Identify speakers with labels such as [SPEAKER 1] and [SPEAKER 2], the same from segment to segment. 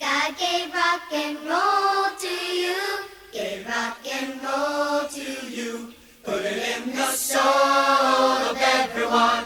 [SPEAKER 1] God gave rock and roll to you, gave rock and roll to you, put it in the soul of everyone.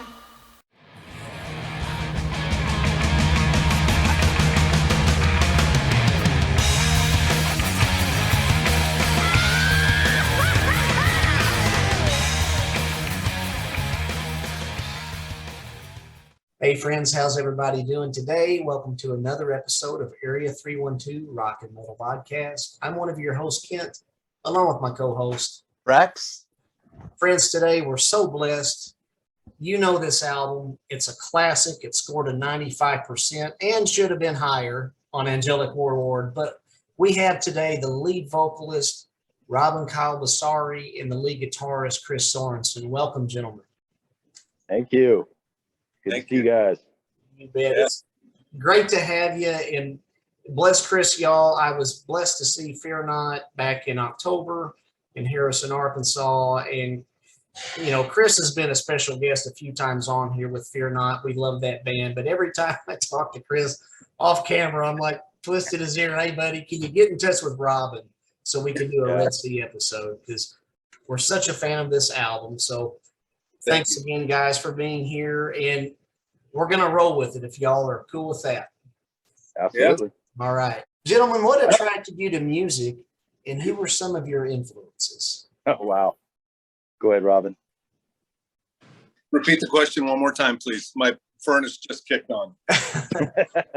[SPEAKER 2] Hey friends, how's everybody doing today? Welcome to another episode of Area 312 Rock and Metal Podcast. I'm one of your hosts, Kent, along with my co-host,
[SPEAKER 3] Rex.
[SPEAKER 2] Friends, today we're so blessed. You know this album. It's a classic. It scored a 95% and should have been higher on Angelic Warlord. But we have today the lead vocalist, Robyn Kyle Basauri, and the lead guitarist, Chris Sorensen. Welcome, gentlemen.
[SPEAKER 4] Thank you. Good to see you guys.
[SPEAKER 2] You bet. Yeah. It's great to have you. And bless Chris, y'all. I was blessed to see Fear Not back in October in Harrison, Arkansas. And, you know, Chris has been a special guest a few times on here with Fear Not. We love that band. But every time I talk to Chris off camera, I'm like, twisted his ear. Hey, buddy, can you get in touch with Robyn so we can do a Red Sea episode? Because we're such a fan of this album. So thanks again, guys, for being here. And we're going to roll with it if y'all are cool with that.
[SPEAKER 4] Absolutely.
[SPEAKER 2] All right. Gentlemen, what attracted you to music, and who were some of your influences?
[SPEAKER 4] Oh, wow. Go ahead, Robyn.
[SPEAKER 5] Repeat the question one more time, please. My furnace just kicked on.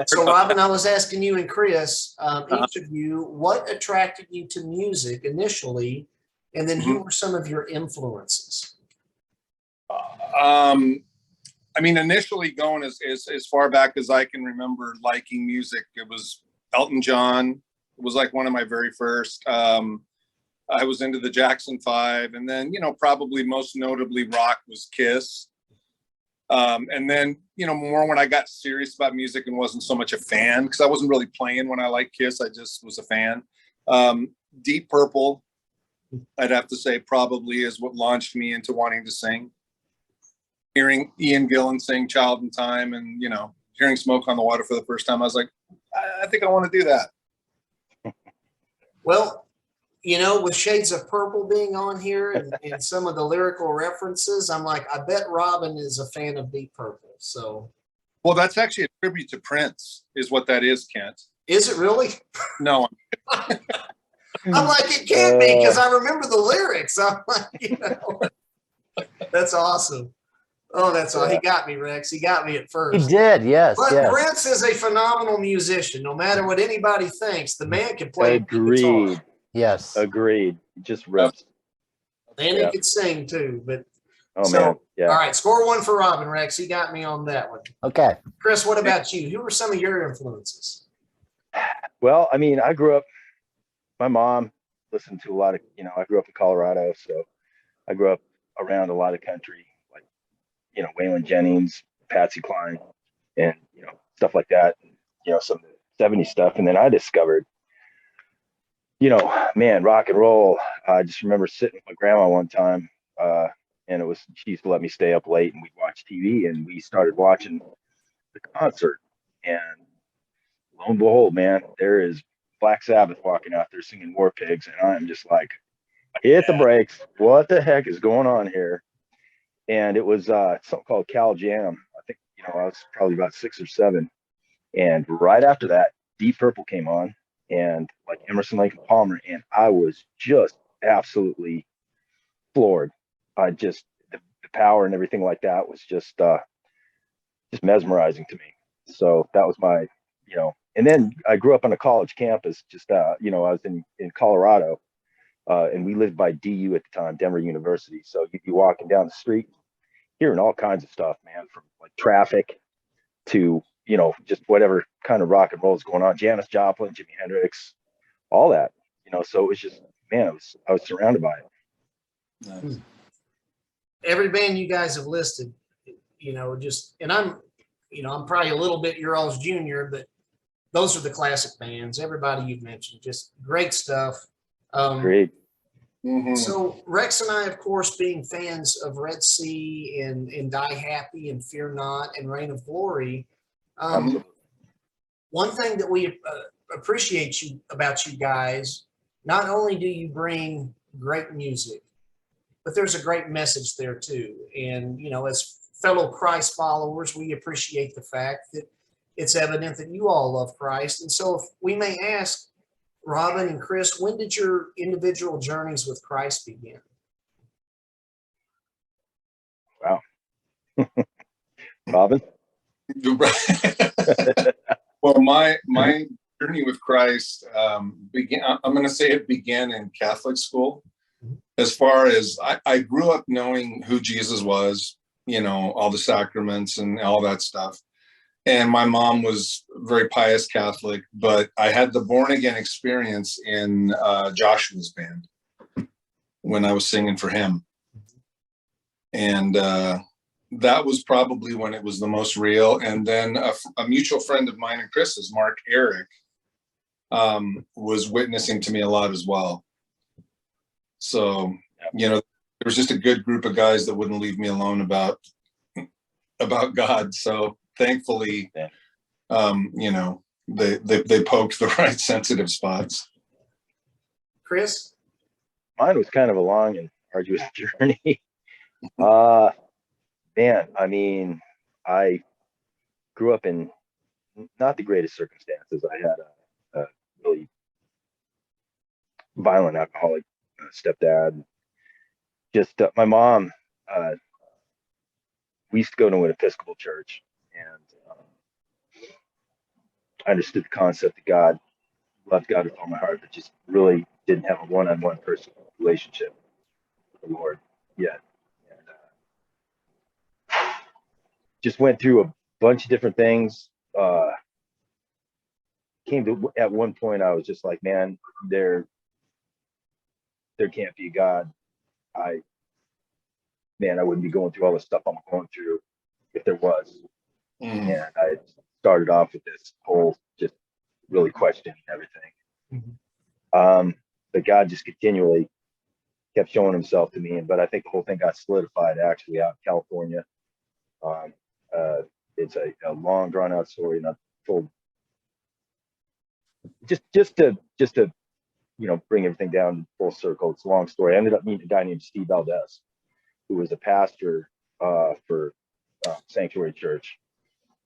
[SPEAKER 2] So, Robyn, I was asking you and Chris, each of you, what attracted you to music initially, and then who were some of your influences?
[SPEAKER 5] I mean, initially going as far back as I can remember liking music, it was Elton John. It was like one of my very first. I was into the Jackson 5, and then, you know, probably most notably rock was Kiss. And then, you know, more when I got serious about music and wasn't so much a fan, because I wasn't really playing when I liked Kiss. I just was a fan. Deep Purple, I'd have to say, probably is what launched me into wanting to sing. Hearing Ian Gillan sing Child in Time and, you know, hearing Smoke on the Water for the first time, I was like, I think I want to do that.
[SPEAKER 2] Well, you know, with Shades of Purple being on here and some of the lyrical references, I'm like, I bet Robyn is a fan of Deep Purple. So,
[SPEAKER 5] well, that's actually a tribute to Prince, is what that is, Kent.
[SPEAKER 2] Is it really?
[SPEAKER 5] No.
[SPEAKER 2] I'm like, it can't be, because I remember the lyrics. I'm like, you know, that's awesome. Oh, that's all. He got me, Rex. He got me at first.
[SPEAKER 3] He did, yes.
[SPEAKER 2] But
[SPEAKER 3] yes.
[SPEAKER 2] Prince is a phenomenal musician. No matter what anybody thinks, the man can play
[SPEAKER 4] Agreed.
[SPEAKER 2] guitar.
[SPEAKER 3] Yes.
[SPEAKER 4] Agreed. Just rips.
[SPEAKER 2] And he could sing too. But
[SPEAKER 4] man. Yeah.
[SPEAKER 2] All right, score one for Robyn, Rex. He got me on that one.
[SPEAKER 3] Okay.
[SPEAKER 2] Chris, what about you? Who were some of your influences?
[SPEAKER 4] Well, I mean, I grew up, my mom listened to a lot of, you know, I grew up in Colorado, so I grew up around a lot of country, like, you know, Waylon Jennings, Patsy Cline, and, you know, stuff like that, and, you know, some 70s stuff. And then I discovered, you know, man, rock and roll. I just remember sitting with my grandma one time, and she used to let me stay up late and we'd watch TV, and we started watching the concert, and lo and behold, man, there is Black Sabbath walking out there singing War Pigs, and I'm just like, hit the brakes. What the heck is going on here? And it was something called Cal Jam. I think, you know, I was probably about 6 or 7. And right after that, Deep Purple came on, and like Emerson, Lake and Palmer, and I was just absolutely floored. I just, the power and everything like that was just mesmerizing to me. So that was my, you know, and then I grew up on a college campus, just, you know, I was in Colorado, and we lived by DU at the time, Denver University. So you'd be walking down the street, hearing all kinds of stuff, man, from like Traffic to, you know, just whatever kind of rock and roll is going on. Janis Joplin, Jimi Hendrix, all that, you know. So it was just, man, I was surrounded by it.
[SPEAKER 5] Nice.
[SPEAKER 2] Every band you guys have listed, you know, just, and I'm probably a little bit your all's junior, but those are the classic bands. Everybody you've mentioned, just great stuff.
[SPEAKER 4] Great.
[SPEAKER 2] So Rex and I, of course, being fans of Red Sea and Die Happy and Fear Not and Reign of Glory, one thing that we appreciate you about you guys. Not only do you bring great music, but there's a great message there too. And, you know, as fellow Christ followers, we appreciate the fact that it's evident that you all love Christ. And so if we may ask, Robyn and Chris, when did your individual journeys with Christ begin?
[SPEAKER 4] Wow. Robyn?
[SPEAKER 5] Well, my journey with Christ began. I'm going to say it began in Catholic school. As far as I grew up knowing who Jesus was, you know, all the sacraments and all that stuff. And my mom was very pious Catholic, but I had the born again experience in Joshua's band when I was singing for him. And that was probably when it was the most real. And then a mutual friend of mine and Chris's, Mark Eric, was witnessing to me a lot as well. So, you know, there was just a good group of guys that wouldn't leave me alone about God. So thankfully, you know, they poked the right sensitive spots.
[SPEAKER 2] Chris?
[SPEAKER 4] Mine was kind of a long and arduous journey. Man, I mean, I grew up in not the greatest circumstances. I had a really violent alcoholic stepdad. Just my mom, we used to go to an Episcopal church, and I understood the concept of God, loved God with all my heart, but just really didn't have a one-on-one personal relationship with the Lord yet. And just went through a bunch of different things. Came to at one point, I was just like, man, there can't be a God. I wouldn't be going through all the stuff I'm going through if there was. And I started off with this whole just really questioning everything. But God just continually kept showing himself to me. But I think the whole thing got solidified actually out in California. It's a long drawn out story, and I've told just to you know, bring everything down full circle. It's a long story. I ended up meeting a guy named Steve Valdez, who was a pastor for Sanctuary Church.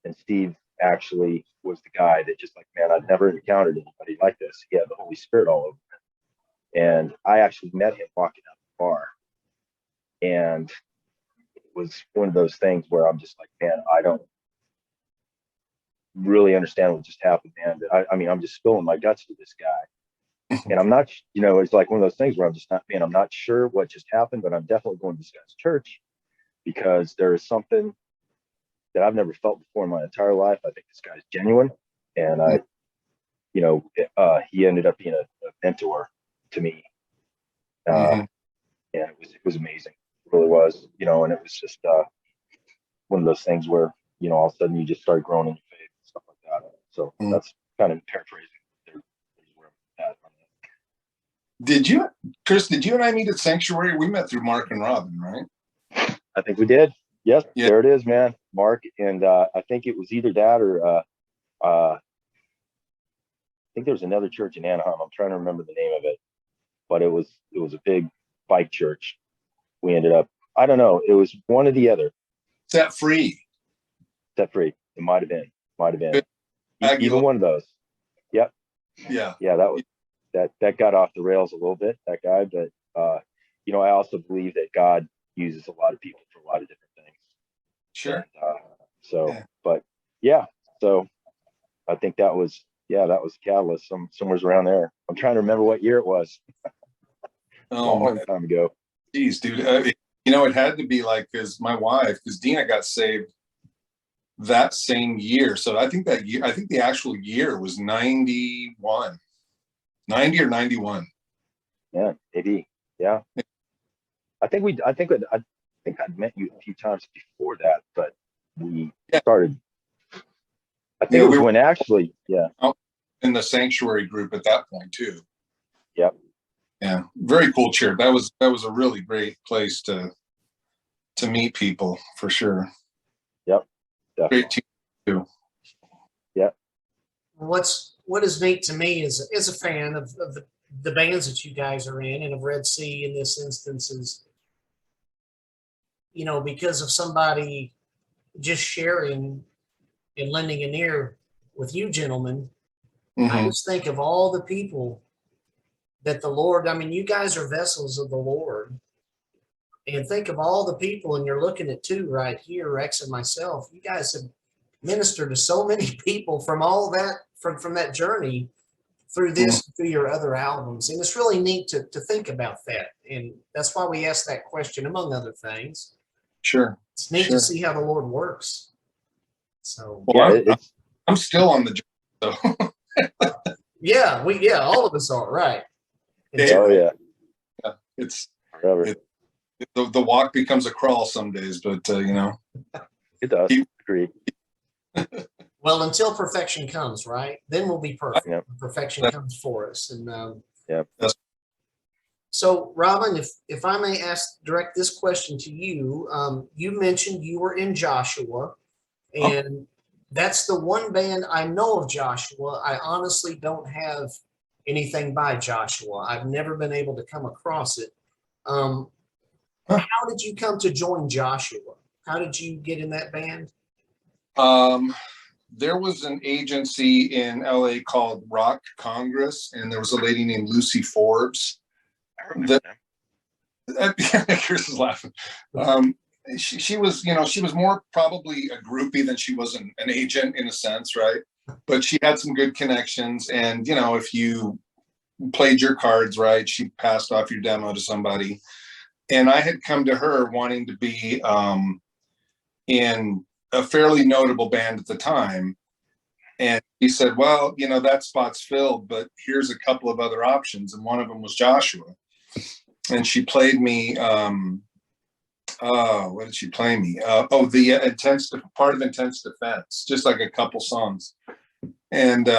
[SPEAKER 4] And Steve actually was the guy that just like, man, I've never encountered anybody like this. He had the Holy Spirit all over him. And I actually met him walking out the bar. And it was one of those things where I'm just like, man, I don't really understand what just happened, man. I mean, I'm just spilling my guts for this guy. And I'm not, you know, it's like one of those things where I'm just not, man, I'm not sure what just happened, but I'm definitely going to this guy's church because there is something that I've never felt before in my entire life. I think this guy's genuine. And you know, he ended up being a mentor to me. And it was amazing. It really was, you know, and it was just one of those things where, you know, all of a sudden you just start growing in your faith and stuff like that. So that's kind of paraphrasing. There's where I'm at on that.
[SPEAKER 5] Did you, Chris, did you and I meet at Sanctuary? We met through Mark and Robyn, right?
[SPEAKER 4] I think we did. Yes,
[SPEAKER 5] yeah.
[SPEAKER 4] There it is, man. Mark, and I think it was either that or I think there was another church in Anaheim. I'm trying to remember the name of it, but it was a big bike church. We ended up, I don't know, it was one or the other.
[SPEAKER 5] Set free.
[SPEAKER 4] Set free. It might have been. Even one of those. Yep.
[SPEAKER 5] Yeah.
[SPEAKER 4] Yeah, that was that got off the rails a little bit, that guy. But you know, I also believe that God uses a lot of people for a lot of different things.
[SPEAKER 5] Sure.
[SPEAKER 4] And, but yeah, so I think that was the catalyst. Somewhere's around there. I'm trying to remember what year it was. Long time ago.
[SPEAKER 5] Geez, dude. You know, it had to be like, because Dina got saved that same year. So I think the actual year was 90 or 91.
[SPEAKER 4] Yeah, maybe. Yeah. I think I'd met you a few times before that, but we started. I think it was when actually,
[SPEAKER 5] in the Sanctuary group at that point too.
[SPEAKER 4] Yep.
[SPEAKER 5] Yeah, very cool church. That was a really great place to meet people for sure.
[SPEAKER 4] Yep.
[SPEAKER 5] Definitely. Great team too.
[SPEAKER 4] Yep.
[SPEAKER 2] What's what is neat to me is as a fan of the bands that you guys are in, and of Red Sea in this instance, is, you know, because of somebody just sharing and lending an ear with you gentlemen, I just think of all the people that the Lord, I mean, you guys are vessels of the Lord. And think of all the people, and you're looking at two right here, Rex and myself. You guys have ministered to so many people from all that, from that journey through this, through your other albums. And it's really neat to think about that. And that's why we asked that question, among other things.
[SPEAKER 5] Sure.
[SPEAKER 2] It's neat to see how the Lord works. So
[SPEAKER 5] well, I'm still on the journey, so.
[SPEAKER 2] yeah, all of us are, right.
[SPEAKER 4] Oh yeah.
[SPEAKER 5] It's
[SPEAKER 4] forever.
[SPEAKER 5] The walk becomes a crawl some days, but you know.
[SPEAKER 4] It does. Agree.
[SPEAKER 2] Well, until perfection comes, right? Then we'll be perfect.
[SPEAKER 4] Yep.
[SPEAKER 2] Perfection comes for us. And
[SPEAKER 4] Yep.
[SPEAKER 2] so, Robyn, if I may direct this question to you, you mentioned you were in Joshua, and that's the one band I know of Joshua. I honestly don't have anything by Joshua. I've never been able to come across it. How did you come to join Joshua? How did you get in that band?
[SPEAKER 5] There was an agency in LA called Rock Congress, and there was a lady named Lucy Forbes. Chris is laughing. She was, you know, she was more probably a groupie than she was an agent in a sense, right? But she had some good connections, and you know, if you played your cards right, she passed off your demo to somebody. And I had come to her wanting to be in a fairly notable band at the time. And he said, well, you know, that spot's filled, but here's a couple of other options. And one of them was Joshua. And she played me, what did she play me? The part of Intense Defense, just like a couple songs. And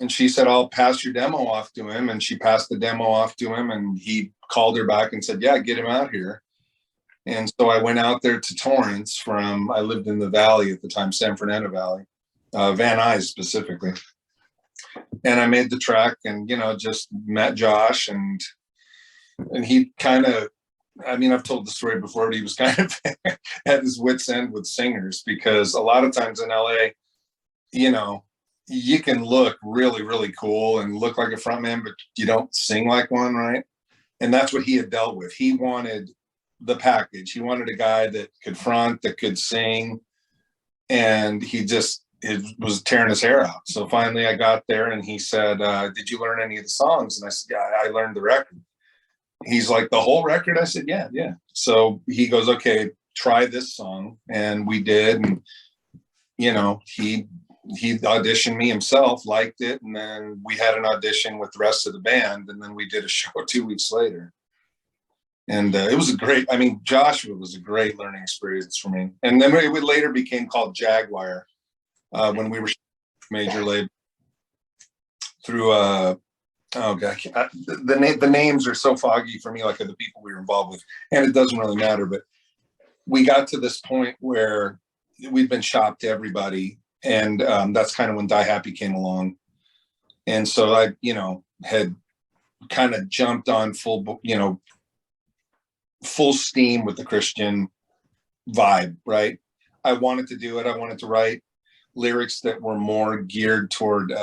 [SPEAKER 5] she said, I'll pass your demo off to him. And she passed the demo off to him, and he called her back and said, yeah, get him out here. And so I went out there to Torrance I lived in the Valley at the time, San Fernando Valley, Van Nuys specifically. And I made the trek, and, you know, just met Josh, and he kind of, I mean, I've told the story before, but he was kind of at his wit's end with singers, because a lot of times in LA, you know, you can look really, really cool and look like a frontman, but you don't sing like one, right? And that's what he had dealt with. He wanted the package. He wanted a guy that could front, that could sing, and he was tearing his hair out. So finally I got there, and he said, did you learn any of the songs? And I said, yeah, I learned the record. He's like, the whole record? I said, yeah. So he goes, okay, try this song. And we did. And, you know, he auditioned me himself, liked it. And then we had an audition with the rest of the band. And then we did a show 2 weeks later. And it was Joshua was a great learning experience for me. And then it later became called Jaguar when we were major label through, oh God, the names are so foggy for me, like the people we were involved with. And it doesn't really matter, but we got to this point where we'd been shopped to everybody. And that's kind of when Die Happy came along. And so I, you know, had kind of jumped on full steam with the Christian vibe, right? I wanted to do it. I wanted to write lyrics that were more geared toward,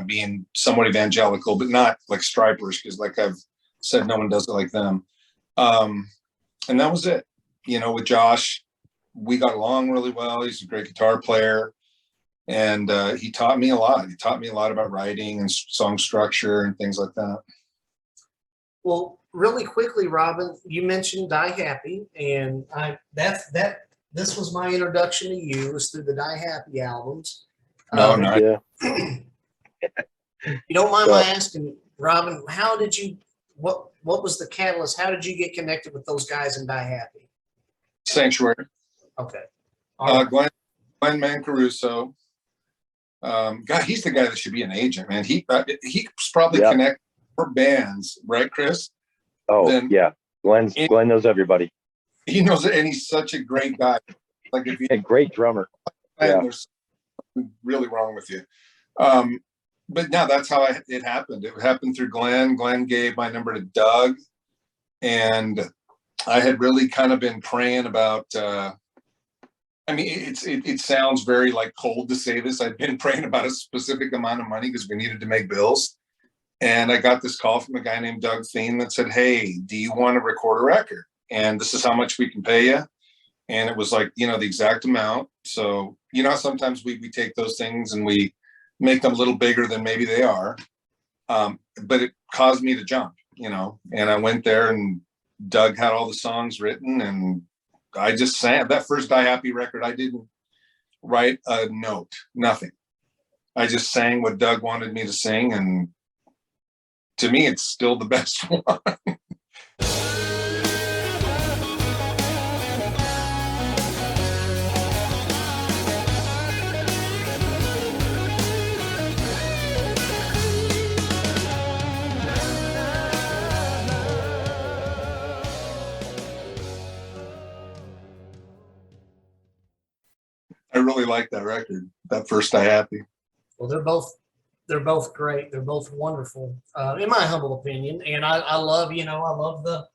[SPEAKER 5] being somewhat evangelical, but not like Stripers, because like I've said, no one does it like them. And that was it. You know, with Josh, we got along really well. He's a great guitar player. And he taught me a lot. He taught me a lot about writing and song structure and things like that.
[SPEAKER 2] Well, really quickly, Robyn, you mentioned Die Happy, and this was my introduction to you, was through the Die Happy albums.
[SPEAKER 4] Yeah.
[SPEAKER 2] You don't mind my asking, Robyn, what was the catalyst? How did you get connected with those guys in Die Happy?
[SPEAKER 5] Sanctuary.
[SPEAKER 2] Okay.
[SPEAKER 5] Glenn Mancaruso. God, he's the guy that should be an agent, man. He's probably connected for bands, right, Chris?
[SPEAKER 4] Oh, yeah. Glenn knows everybody.
[SPEAKER 5] He knows it, and he's such a great guy. Like, if you
[SPEAKER 4] a great drummer.
[SPEAKER 5] there's something really wrong with you. but no, that's how it happened. It happened through Glenn. Glenn gave my number to Doug, and I had really kind of been praying about. I mean, it sounds very like cold to say this. I'd been praying about a specific amount of money because we needed to make bills, and I got this call from a guy named Doug Thien that said, "Hey, do you want to record a record? And this is how much we can pay you." And it was like, the exact amount. So, sometimes we take those things and we make them a little bigger than maybe they are. But it caused me to jump, and I went there and Doug had all the songs written and I just sang. That first Die Happy record, I didn't write a note, nothing. I just sang what Doug wanted me to sing. And to me, it's still the best one. I really like that record, that first Die Happy.
[SPEAKER 2] Well, they're both great. They're both wonderful, in my humble opinion. And I love, I love the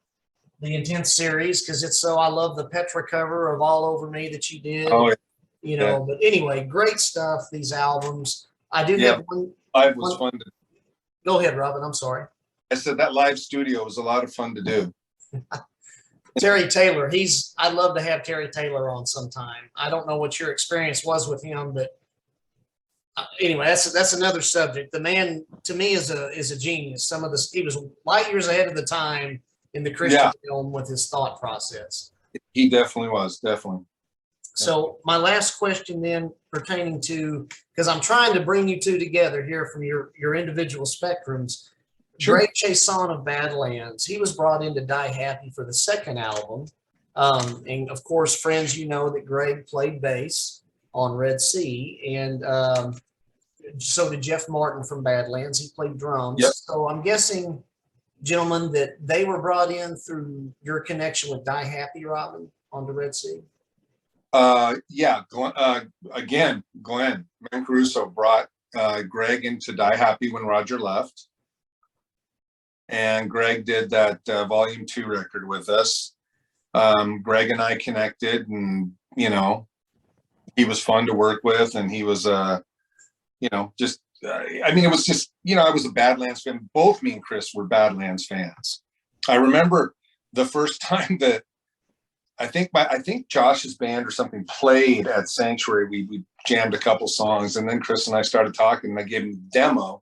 [SPEAKER 2] Intense series because I love the Petra cover of All Over Me that you did.
[SPEAKER 5] Oh, yeah.
[SPEAKER 2] But anyway, great stuff. These albums. I do have one.
[SPEAKER 5] Live was fun to.
[SPEAKER 2] Go ahead, Robyn. I'm sorry.
[SPEAKER 5] I said that live studio was a lot of fun to do.
[SPEAKER 2] Terry Taylor, I'd love to have Terry Taylor on sometime. I don't know what your experience was with him, but anyway, that's another subject. The man to me is a genius. He was light years ahead of the time in the Christian film with his thought process.
[SPEAKER 5] He definitely was, definitely.
[SPEAKER 2] So my last question then pertaining to, because I'm trying to bring you two together here from your individual spectrums. Sure. Greg Chason of Badlands, he was brought in to Die Happy for the second album. And of course, friends, that Greg played bass on Red Sea. And so did Jeff Martin from Badlands. He played drums.
[SPEAKER 5] Yep.
[SPEAKER 2] So I'm guessing, gentlemen, that they were brought in through your connection with Die Happy, Robyn, on the Red Sea.
[SPEAKER 5] Yeah. Glenn Mancaruso brought Greg into Die Happy when Roger left. And Greg did that Volume 2 record with us. Greg and I connected, and he was fun to work with, and he was just it was just I was a Badlands fan. Both me and Chris were Badlands fans. I remember the first time that I think Josh's band or something played at Sanctuary. We jammed a couple songs, and then Chris and I started talking, and I gave him the demo.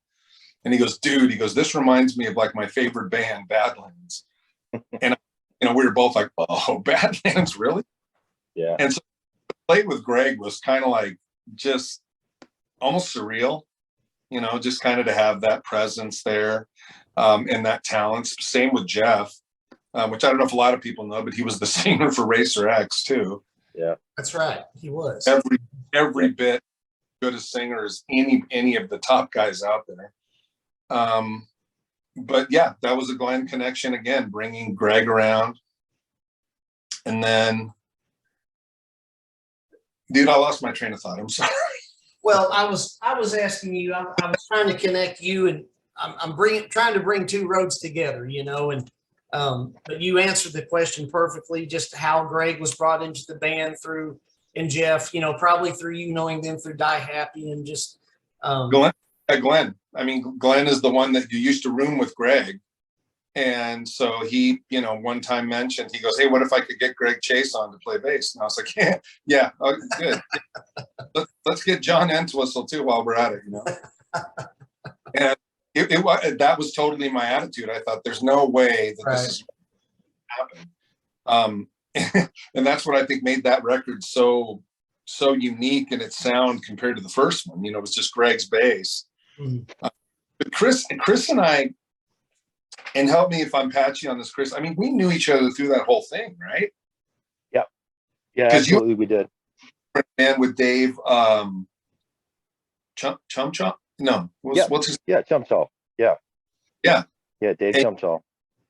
[SPEAKER 5] And he goes, dude, this reminds me of like my favorite band, Badlands. And, we were both like, oh, Badlands, really?
[SPEAKER 4] Yeah.
[SPEAKER 5] And so to play with Greg was kind of like just almost surreal, just kind of to have that presence there and that talent. Same with Jeff, which I don't know if a lot of people know, but he was the singer for Racer X too.
[SPEAKER 4] Yeah.
[SPEAKER 2] That's right. He was.
[SPEAKER 5] Every bit good a singer as any of the top guys out there. But yeah, that was a Glenn connection again, bringing Greg around. And then, dude, I lost my train of thought. I'm sorry.
[SPEAKER 2] Well, I was asking you, I was trying to connect you, and I'm trying to bring two roads together, and but you answered the question perfectly, just how Greg was brought into the band through, and Jeff, probably through you knowing them through Die Happy, and just
[SPEAKER 5] Glenn. I mean, Glenn is the one that you used to room with Greg. And so he, one time mentioned, he goes, hey, what if I could get Greg Chase on to play bass? And I was like, yeah, oh, good. Let's get John Entwistle too while we're at it, And that was totally my attitude. I thought there's no way that this is happening. And that's what I think made that record so unique in its sound compared to the first one. It was just Greg's bass. But Chris and I, and help me if I'm patchy on this, Chris. I mean, we knew each other through that whole thing, right?
[SPEAKER 4] Yep. Yeah, absolutely, we did.
[SPEAKER 5] And with Dave, Chumchop? No, what's his?
[SPEAKER 4] Yeah, Chumchop. Yeah.
[SPEAKER 5] Yeah,
[SPEAKER 4] Dave Chumchop.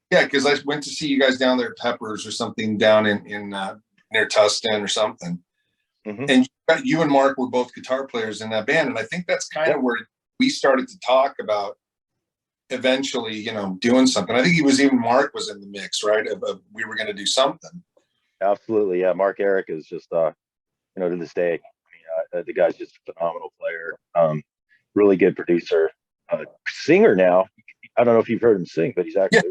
[SPEAKER 5] Yeah, because I went to see you guys down there at Peppers or something down in near Tustin or something. Mm-hmm. And you and Mark were both guitar players in that band, and I think that's kind of where we started to talk about eventually, doing something. I think Mark was in the mix, right? We were going to do something.
[SPEAKER 4] Absolutely. Yeah. Mark Eric is just, to this day, the guy's just a phenomenal player. Really good producer, singer now. I don't know if you've heard him sing, but he's actually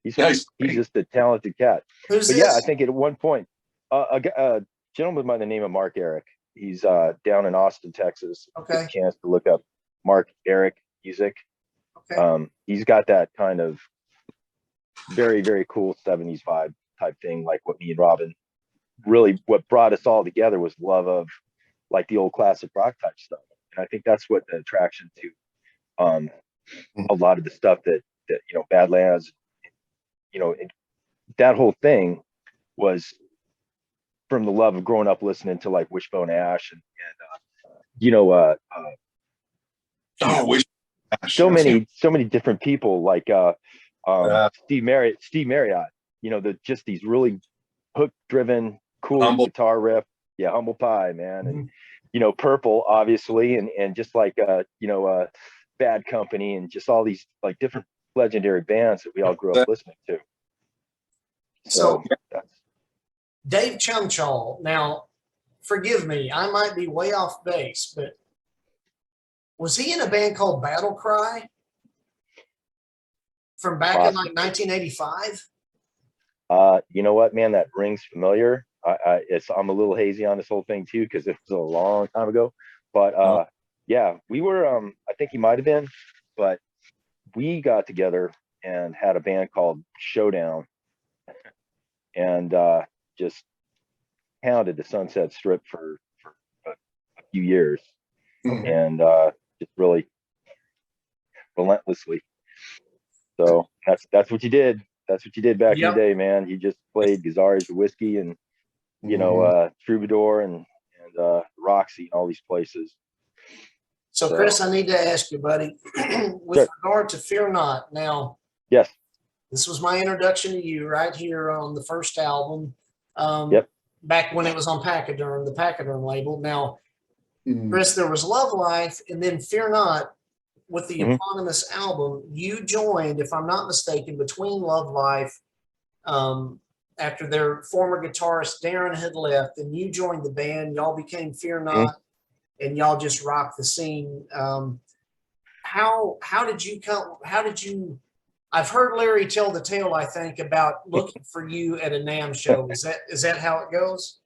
[SPEAKER 4] he's just a talented cat.
[SPEAKER 2] Who's
[SPEAKER 4] But
[SPEAKER 2] this?
[SPEAKER 4] yeah, I think at one point, a gentleman by the name of Mark Eric, he's down in Austin, Texas.
[SPEAKER 2] Okay.
[SPEAKER 4] Get a chance to look up Mark Eric music.
[SPEAKER 2] Okay.
[SPEAKER 4] He's got that kind of very, very cool 70s vibe type thing, like what me and Robyn really, what brought us all together was love of like the old classic rock type stuff. And I think that's what the attraction to a lot of the stuff that Badlands, that whole thing was from the love of growing up listening to like Wishbone Ash and
[SPEAKER 5] Wishbone Ash.
[SPEAKER 4] so many different people like Steve Marriott, just these really hook driven, cool guitar riff. Yeah, Humble Pie, man. And Purple, obviously, and just like Bad Company and just all these like different legendary bands that we all grew up listening to.
[SPEAKER 2] So Dave Chumchall, now forgive me, I might be way off base, but was he in a band called Battle Cry from back in like 1985?
[SPEAKER 4] You know what, man, that rings familiar. I'm a little hazy on this whole thing too because it was a long time ago. But yeah, we were. I think he might have been, but we got together and had a band called Showdown, and just pounded the Sunset Strip for a few years, and just really relentlessly. So that's what you did. That's what you did back in the day, man. You just played Guitars with Whiskey and Troubadour and Roxy and all these places.
[SPEAKER 2] So Chris, I need to ask you, buddy, with regard to Fear Not. Now,
[SPEAKER 4] yes,
[SPEAKER 2] this was my introduction to you right here on the first album. Back when it was on Pachyderm, the Pachyderm label. Now, Chris, there was Love Life, and then Fear Not. With the eponymous album, you joined, if I'm not mistaken, between Love Life, after their former guitarist Darren had left, and you joined the band. Y'all became Fear Not, and y'all just rocked the scene. How did you come? How did you? I've heard Larry tell the tale, I think, about looking for you at a NAMM show. Is that how it goes?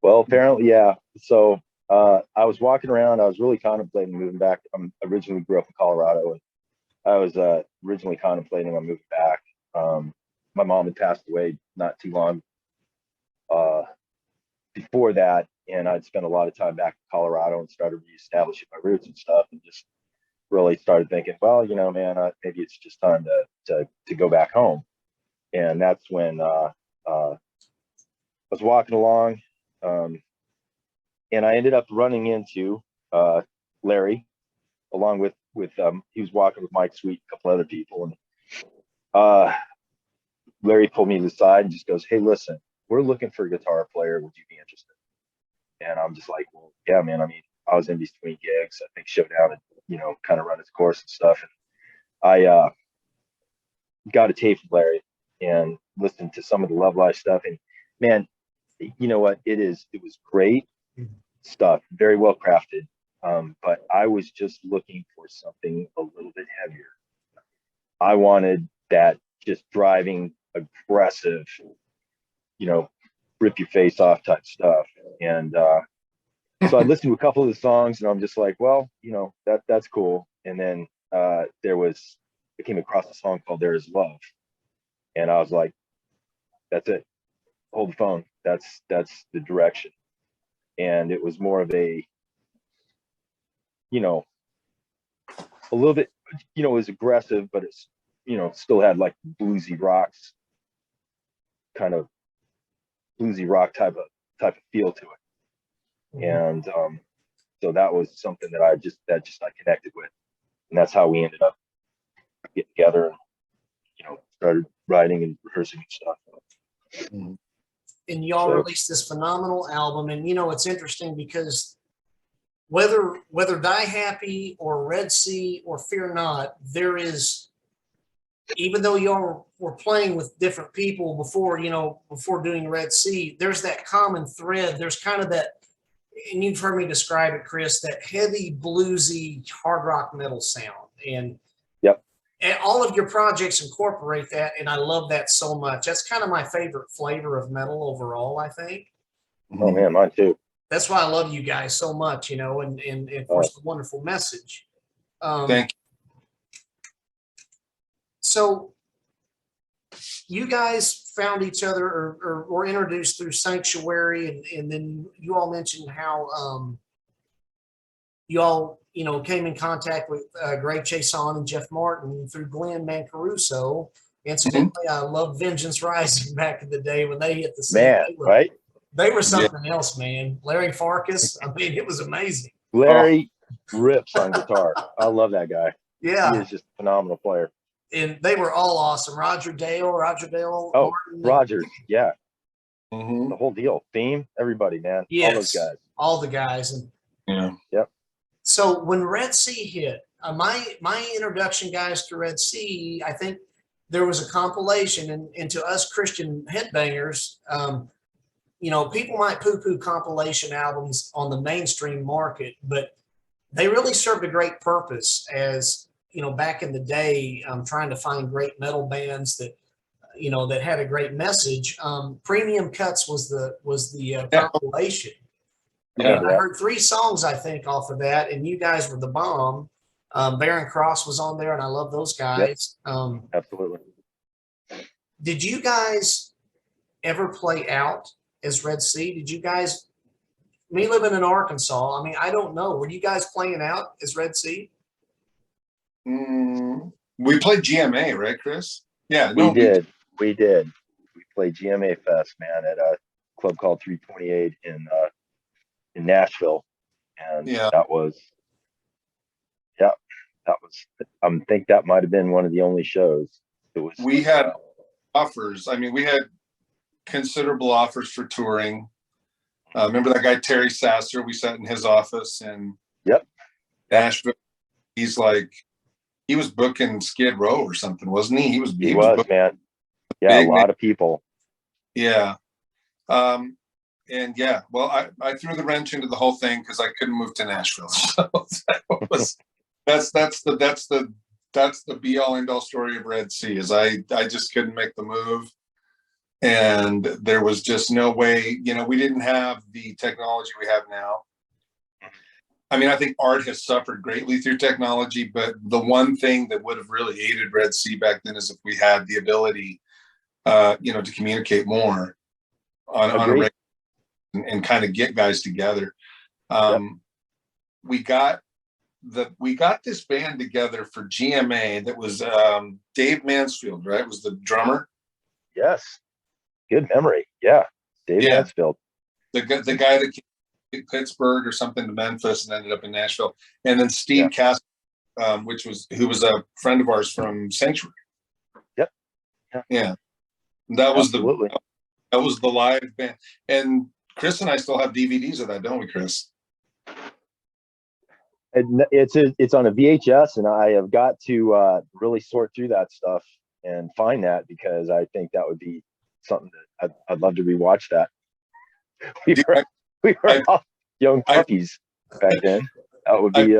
[SPEAKER 4] Well, apparently, yeah. So I was walking around. I was really contemplating moving back. I originally grew up in Colorado, and I was originally contemplating on moving back. My mom had passed away not too long before that, and I'd spent a lot of time back in Colorado and started reestablishing my roots and stuff, and just really started thinking, well, man, maybe it's just time to go back home. And that's when I was walking along. And I ended up running into Larry, along with he was walking with Mike Sweet, a couple other people, and Larry pulled me to the side and just goes, "Hey, listen, we're looking for a guitar player. Would you be interested?" And I'm just like, "Well, yeah, man. I mean, I was in between gigs. I think Showdown had, kind of run its course and stuff. And I got a tape from Larry and listened to some of the Love Life stuff. And man, you know what? It was great stuff, very well crafted. But I was just looking for something a little bit heavier. I wanted that just driving, aggressive, rip your face off type stuff. And so I listened to a couple of the songs, and I'm just like, well, that's cool. And then I came across a song called "There Is Love," and I was like, that's it. Hold the phone. That's the direction. And it was more of a a little bit, it was aggressive, but it's, still had like bluesy rocks, kind of bluesy rock type of feel to it. And so that was something that I connected with, and that's how we ended up getting together and started writing and rehearsing and stuff.
[SPEAKER 2] And y'all released this phenomenal album. And it's interesting because whether Die Happy or Red Sea or Fear Not, there is, even though y'all were playing with different people before doing Red Sea, there's that common thread. There's kind of that, and you've heard me describe it, Chris, that heavy bluesy hard rock metal sound. And all of your projects incorporate that, and I love that so much. That's kind of my favorite flavor of metal overall, I think.
[SPEAKER 4] Oh man, mine too.
[SPEAKER 2] That's why I love you guys so much, and of course the wonderful message.
[SPEAKER 5] Thank you.
[SPEAKER 2] So you guys found each other or were introduced through Sanctuary, and then you all mentioned how you all came in contact with Greg Chason and Jeff Martin through Glenn Mancaruso. Incidentally, I loved Vengeance Rising back in the day when they hit the scene.
[SPEAKER 4] Man, right?
[SPEAKER 2] They were something else, man. Larry Farkas, I mean, it was amazing.
[SPEAKER 4] Larry rips on guitar. I love that guy.
[SPEAKER 2] Yeah.
[SPEAKER 4] He is just a phenomenal player.
[SPEAKER 2] And they were all awesome. Roger Dale.
[SPEAKER 4] Oh,
[SPEAKER 2] Martin,
[SPEAKER 4] Roger. Yeah. The whole deal. Theme, everybody, man.
[SPEAKER 2] Yes.
[SPEAKER 4] All those guys.
[SPEAKER 2] All the guys. And
[SPEAKER 4] Yep.
[SPEAKER 2] So when Red Sea hit, my introduction, guys, to Red Sea, I think there was a compilation, and to us Christian headbangers, people might poo-poo compilation albums on the mainstream market, but they really served a great purpose as, back in the day, trying to find great metal bands that, that had a great message. Premium Cuts was the compilation.
[SPEAKER 5] Yeah.
[SPEAKER 2] I heard 3 songs, I think, off of that, and you guys were the bomb. Baron Cross was on there, and I love those guys.
[SPEAKER 4] Yep. Absolutely.
[SPEAKER 2] Did you guys ever play out as Red Sea? Did you guys, me living in Arkansas, I mean, I don't know. Were you guys playing out as Red Sea?
[SPEAKER 5] We played GMA, right, Chris? Yeah.
[SPEAKER 4] We did. We played GMA Fest, man, at a club called 328 in Nashville. And that was, I think that might've been one of the only shows.
[SPEAKER 5] We had offers. I mean, we had considerable offers for touring. Remember that guy, Terry Sasser? We sat in his office in Nashville. He's like, he was booking Skid Row or something, wasn't he? He was,
[SPEAKER 4] man. Yeah, a lot of people.
[SPEAKER 5] Yeah. And well, I threw the wrench into the whole thing because I couldn't move to Nashville. So that's the be all end all story of Red Sea, is I just couldn't make the move. And there was just no way, we didn't have the technology we have now. I mean, I think art has suffered greatly through technology, but the one thing that would have really aided Red Sea back then is if we had the ability, to communicate more on a regular and kind of get guys together. We got this band together for GMA that was Dave Mansfield, right? Was the drummer?
[SPEAKER 4] Yes. Good memory. Yeah. Dave Mansfield.
[SPEAKER 5] The guy that came to Pittsburgh or something to Memphis and ended up in Nashville. And then Steve Cass, who was a friend of ours from Sanctuary. Yep. Yeah. That was the live band. And Chris and I still have DVDs of that, don't we, Chris?
[SPEAKER 4] It's on a VHS, and I have got to really sort through that stuff and find that, because I think that would be something that I'd love to rewatch that. We were all young puppies back then. That would be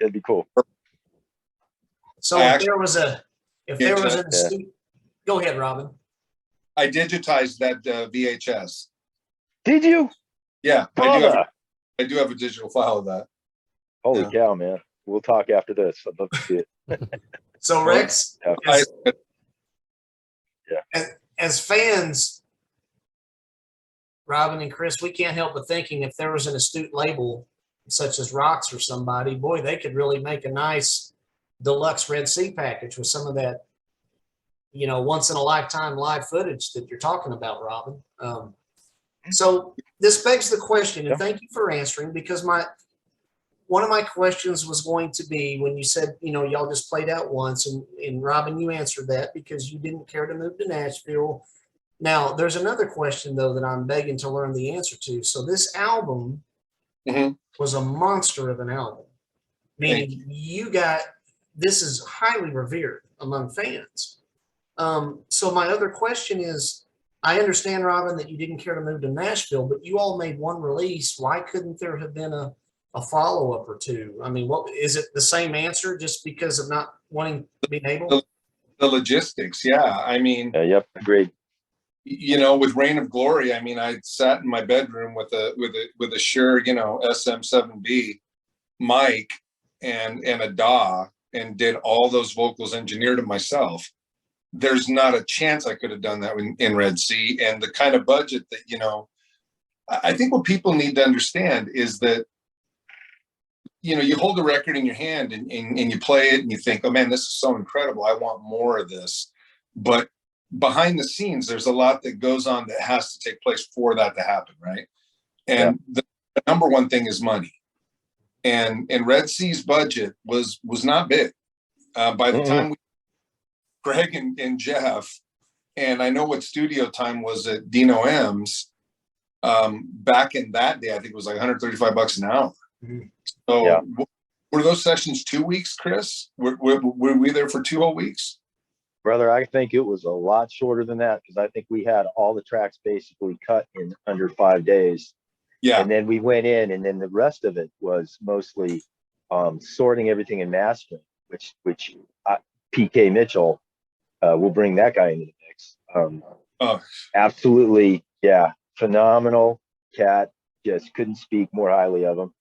[SPEAKER 4] it'd be cool.
[SPEAKER 2] So if there was an student, go ahead, Robyn.
[SPEAKER 5] I digitized that VHS.
[SPEAKER 4] Did you?
[SPEAKER 5] Yeah, I do have a digital file of that.
[SPEAKER 4] Holy cow, man. We'll talk after this. I'd love to see it.
[SPEAKER 2] So Rex, as fans, Robyn and Chris, we can't help but thinking if there was an astute label such as Rocks or somebody, boy, they could really make a nice deluxe Red Sea package with some of that, once in a lifetime live footage that you're talking about, Robyn. So this begs the question, and
[SPEAKER 4] Yeah.
[SPEAKER 2] thank you for answering, because one of my questions was going to be when you said, y'all just played out once, and Robyn, you answered that because you didn't care to move to Nashville. Now, there's another question, though, that I'm begging to learn the answer to. So this album was a monster of an album, meaning this is highly revered among fans. So my other question is, I understand, Robyn, that you didn't care to move to Nashville, but you all made one release. Why couldn't there have been a follow-up or two? I mean, what is it, the same answer, just because of not wanting to be able?
[SPEAKER 5] The logistics, yeah. I mean,
[SPEAKER 4] Yep, agreed.
[SPEAKER 5] With Reign of Glory, I mean, I sat in my bedroom with a Shure, SM7B mic and a DAW and did all those vocals, engineered it myself. There's not a chance I could have done that in Red Sea. And the kind of budget that, I think what people need to understand is that, you hold the record in your hand and you play it and you think, oh man, this is so incredible. I want more of this. But behind the scenes, there's a lot that goes on that has to take place for that to happen. Right. And the number one thing is money. And Red Sea's budget was not big. By the time Greg and Jeff, and I know what studio time was at Dino M's, back in that day, I think it was like $135 an hour. So were those sessions 2 weeks, Chris? Were we there for 2 whole weeks?
[SPEAKER 4] Brother, I think it was a lot shorter than that, because I think we had all the tracks basically cut in under 5 days.
[SPEAKER 5] Yeah.
[SPEAKER 4] And then we went in, and then the rest of it was mostly sorting everything and mastering, which PK Mitchell, we'll bring that guy into the mix. Absolutely, yeah, phenomenal cat. Just couldn't speak more highly of him.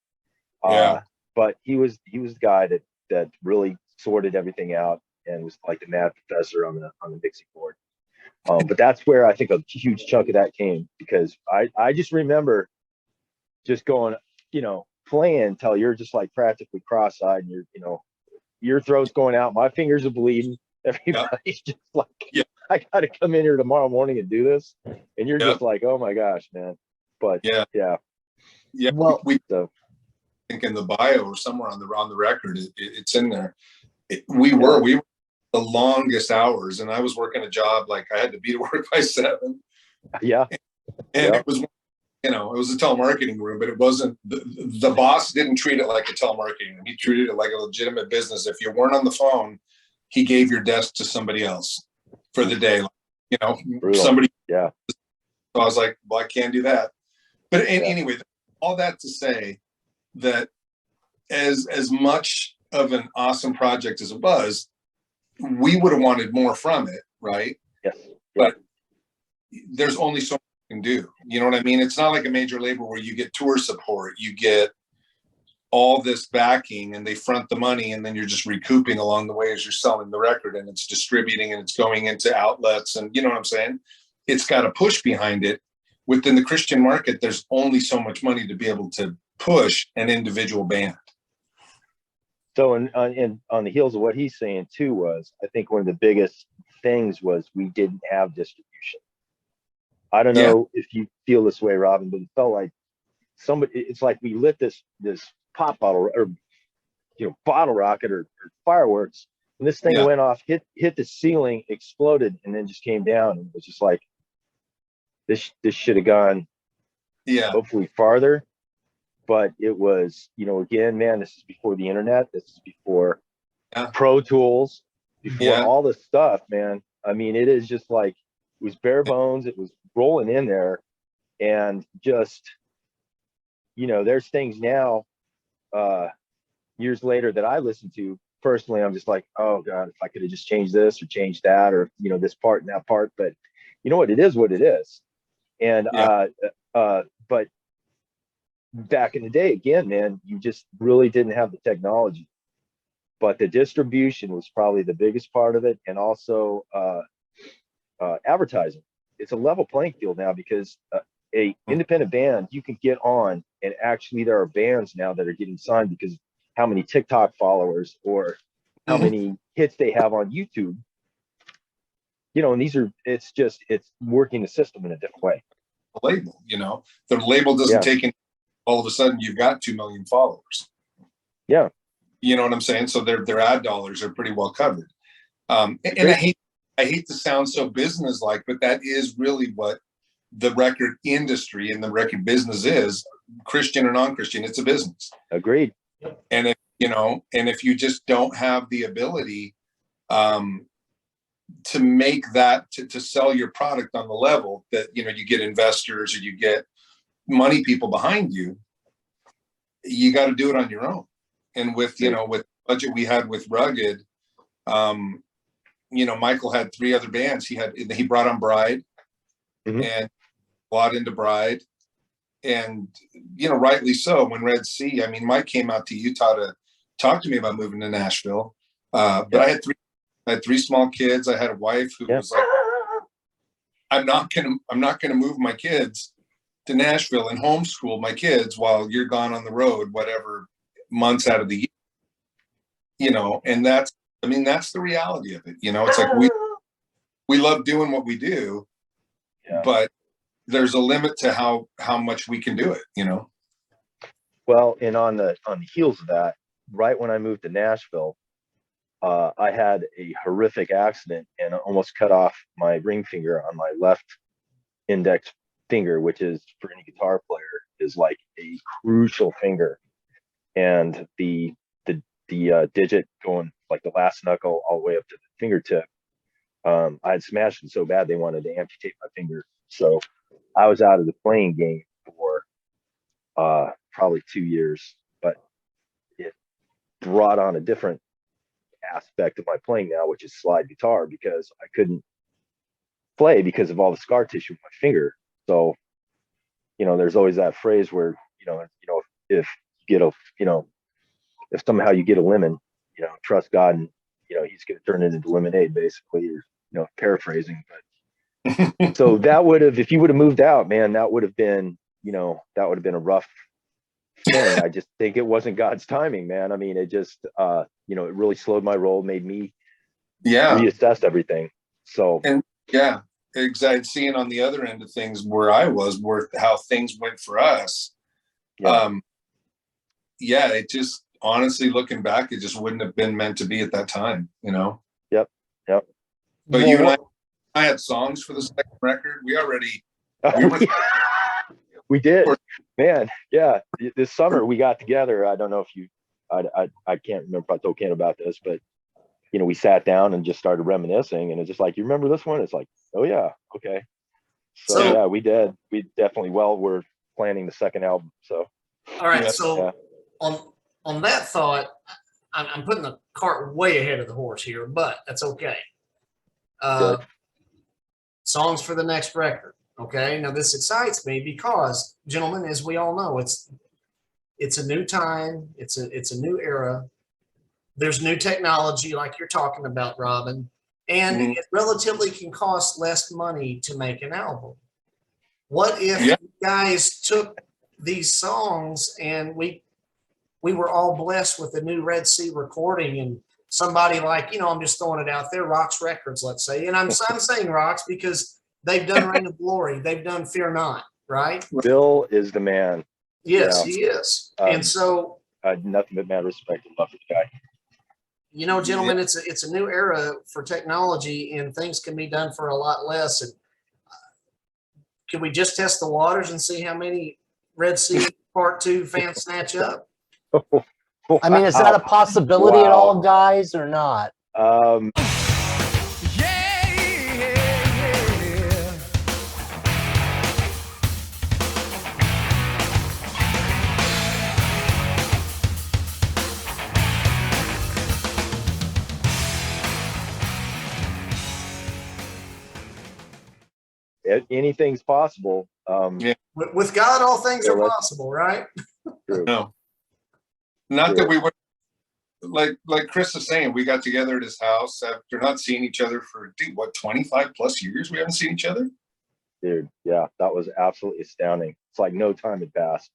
[SPEAKER 4] But he was the guy that really sorted everything out and was like the mad professor on the mixing board. But that's where I think a huge chunk of that came, because I just remember just going, playing until you're just like practically cross-eyed, and your throat's going out, my fingers are bleeding. Everybody's just like, I got to come in here tomorrow morning and do this, and you're just like, oh my gosh, man. But
[SPEAKER 2] Well,
[SPEAKER 5] we think in the bio or somewhere on the record, it's in there. We were the longest hours, and I was working a job, like I had to be to work by 7. And it was, it was a telemarketing room, but it wasn't, the boss didn't treat it like a telemarketing room. He treated it like a legitimate business. If you weren't on the phone, he gave your desk to somebody else for the day. Somebody. So I was like, well, I can't do that. But anyway, all that to say that as much of an awesome project as it was, we would have wanted more from it, right?
[SPEAKER 4] Yes.
[SPEAKER 5] But there's only so much you can do. You know what I mean? It's not like a major label where you get tour support, you get all this backing, and they front the money, and then you're just recouping along the way as you're selling the record, and it's distributing, and it's going into outlets, and you know what I'm saying? It's got a push behind it. Within the Christian market, there's only so much money to be able to push an individual band.
[SPEAKER 4] So on the heels of what he's saying too, was I think one of the biggest things was we didn't have distribution. I don't know if you feel this way, Robyn, but it felt like it's like we lit this pop bottle or bottle rocket or fireworks, and this thing went off, hit the ceiling, exploded, and then just came down, and it was just like this should have gone hopefully farther. But it was, again, man, this is before the internet. This is before Pro Tools, before all this stuff, man. I mean, it is just like, it was bare bones. It was rolling in there, and just, there's things now, years later, that I listen to personally. I'm just like, oh God, if I could have just changed this or changed that, or, this part and that part. But you know what? It is what it is. And, but back in the day, again, man, you just really didn't have the technology, but the distribution was probably the biggest part of it. And also advertising. It's a level playing field now, because a independent band, you can get on, and actually there are bands now that are getting signed because of how many TikTok followers or how many hits they have on YouTube. And it's working the system in a different way.
[SPEAKER 5] the label, the label doesn't take in, all of a sudden you've got 2 million followers.
[SPEAKER 4] Yeah.
[SPEAKER 5] You know what I'm saying? So their ad dollars are pretty well covered. And I hate to sound so business-like, but that is really what the record industry and the record business is, Christian or non-Christian. It's a business.
[SPEAKER 4] Agreed.
[SPEAKER 5] And if you just don't have the ability to make that, to sell your product on the level that, you get investors or you get money people behind you, you got to do it on your own. And with, with the budget we had with Rugged, Michael had 3 other bands. He brought on Bride and bought into Bride. And, rightly so. When Red Sea, Mike came out to Utah to talk to me about moving to Nashville. But I had 3 small kids. I had a wife who was like, I'm not gonna move my kids to Nashville and homeschool my kids while you're gone on the road, whatever months out of the year. And that's the reality of it. It's like we love doing what we do, but there's a limit to how much we can do it,
[SPEAKER 4] Well, and on the heels of that, right when I moved to Nashville, I had a horrific accident and almost cut off my ring finger on my left index finger, which is, for any guitar player, is like a crucial finger. And the digit going like the last knuckle all the way up to the fingertip, I had smashed it so bad they wanted to amputate my finger. So I was out of the playing game for probably 2 years, but it brought on a different aspect of my playing now, which is slide guitar, because I couldn't play because of all the scar tissue in my finger. So, there's always that phrase where, if you get if somehow you get a lemon, trust God and, he's going to turn it into lemonade, basically, or, paraphrasing. But so that would have, if you would have moved out, man, that would have been a rough thing. I just think it wasn't God's timing, man. It just, it really slowed my roll, made me reassess everything. So,
[SPEAKER 5] and exactly. Seeing on the other end of things where I was, where how things went for us. It just, honestly, looking back, it just wouldn't have been meant to be at that time,
[SPEAKER 4] Yep.
[SPEAKER 5] But you and I had songs for the second record.
[SPEAKER 4] We did, man. Yeah. This summer we got together. I don't know if I can't remember if I told Ken about this, but we sat down and just started reminiscing, and it's just like, you remember this one? It's like, oh yeah. Okay. So yeah, we did. We definitely, we're planning the second album. So.
[SPEAKER 2] All right. So on that thought, I'm putting the cart way ahead of the horse here, but that's okay. Songs for the next record. Okay. Now this excites me because, gentlemen, as we all know, it's a new time. It's a new era. There's new technology, like you're talking about, Robyn, and it relatively can cost less money to make an album. What if you guys took these songs and we were all blessed with a new Red Sea recording, and somebody like, I'm just throwing it out there, Rocks Records, let's say, and I'm saying Rocks because they've done Reign of Glory, they've done Fear Not, right?
[SPEAKER 4] Bill is the man.
[SPEAKER 2] Yes, he is. And so
[SPEAKER 4] nothing but mad respect and love for the guy.
[SPEAKER 2] Gentlemen, it's a new era for technology, and things can be done for a lot less. And can we just test the waters and see how many Red Sea Part 2 fans snatch up?
[SPEAKER 3] Is that a possibility at all, guys, or not?
[SPEAKER 4] Anything's possible.
[SPEAKER 2] With God, all things are possible, right?
[SPEAKER 4] True.
[SPEAKER 5] No, not that we were, like Chris is saying, we got together at his house after not seeing each other for 25 plus years. We haven't seen each other.
[SPEAKER 4] Dude, yeah, that was absolutely astounding. It's like no time had passed.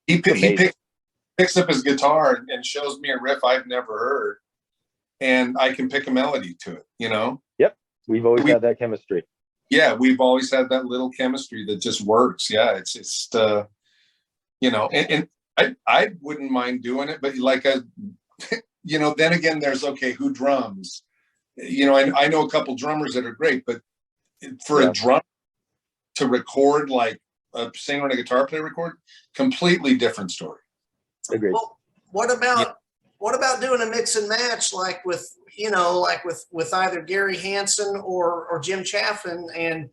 [SPEAKER 5] He picks up his guitar and shows me a riff I've never heard, and I can pick a melody to it.
[SPEAKER 4] Yep, we've always had that chemistry.
[SPEAKER 5] yeah, we've always had that little chemistry that just works. Yeah, it's just you know, and I wouldn't mind doing it, but like you know, then again, there's okay, who drums? You know, I know a couple drummers that are great, but for a drum to record like a singer and a guitar player record, completely different story.
[SPEAKER 4] Agreed.
[SPEAKER 2] Well, what about doing a mix and match like with, you know, like with either Gary Hansen or Jim Chaffin and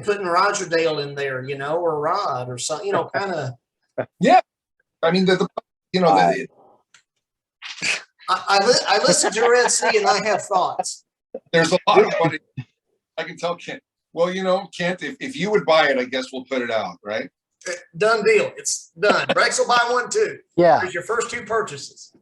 [SPEAKER 2] putting Roger Dale in there, you know, or Rod or something, you know, kind of.
[SPEAKER 5] Yeah, I mean the you know
[SPEAKER 2] I listen to Red Sea and I have thoughts.
[SPEAKER 5] there's a lot of money. I can tell Kent. Well, you know, Kent, if you would buy it, I guess we'll put it out, right?
[SPEAKER 2] Done deal. It's done. Rex will buy one too.
[SPEAKER 3] Yeah.
[SPEAKER 2] There's your first 2 purchases.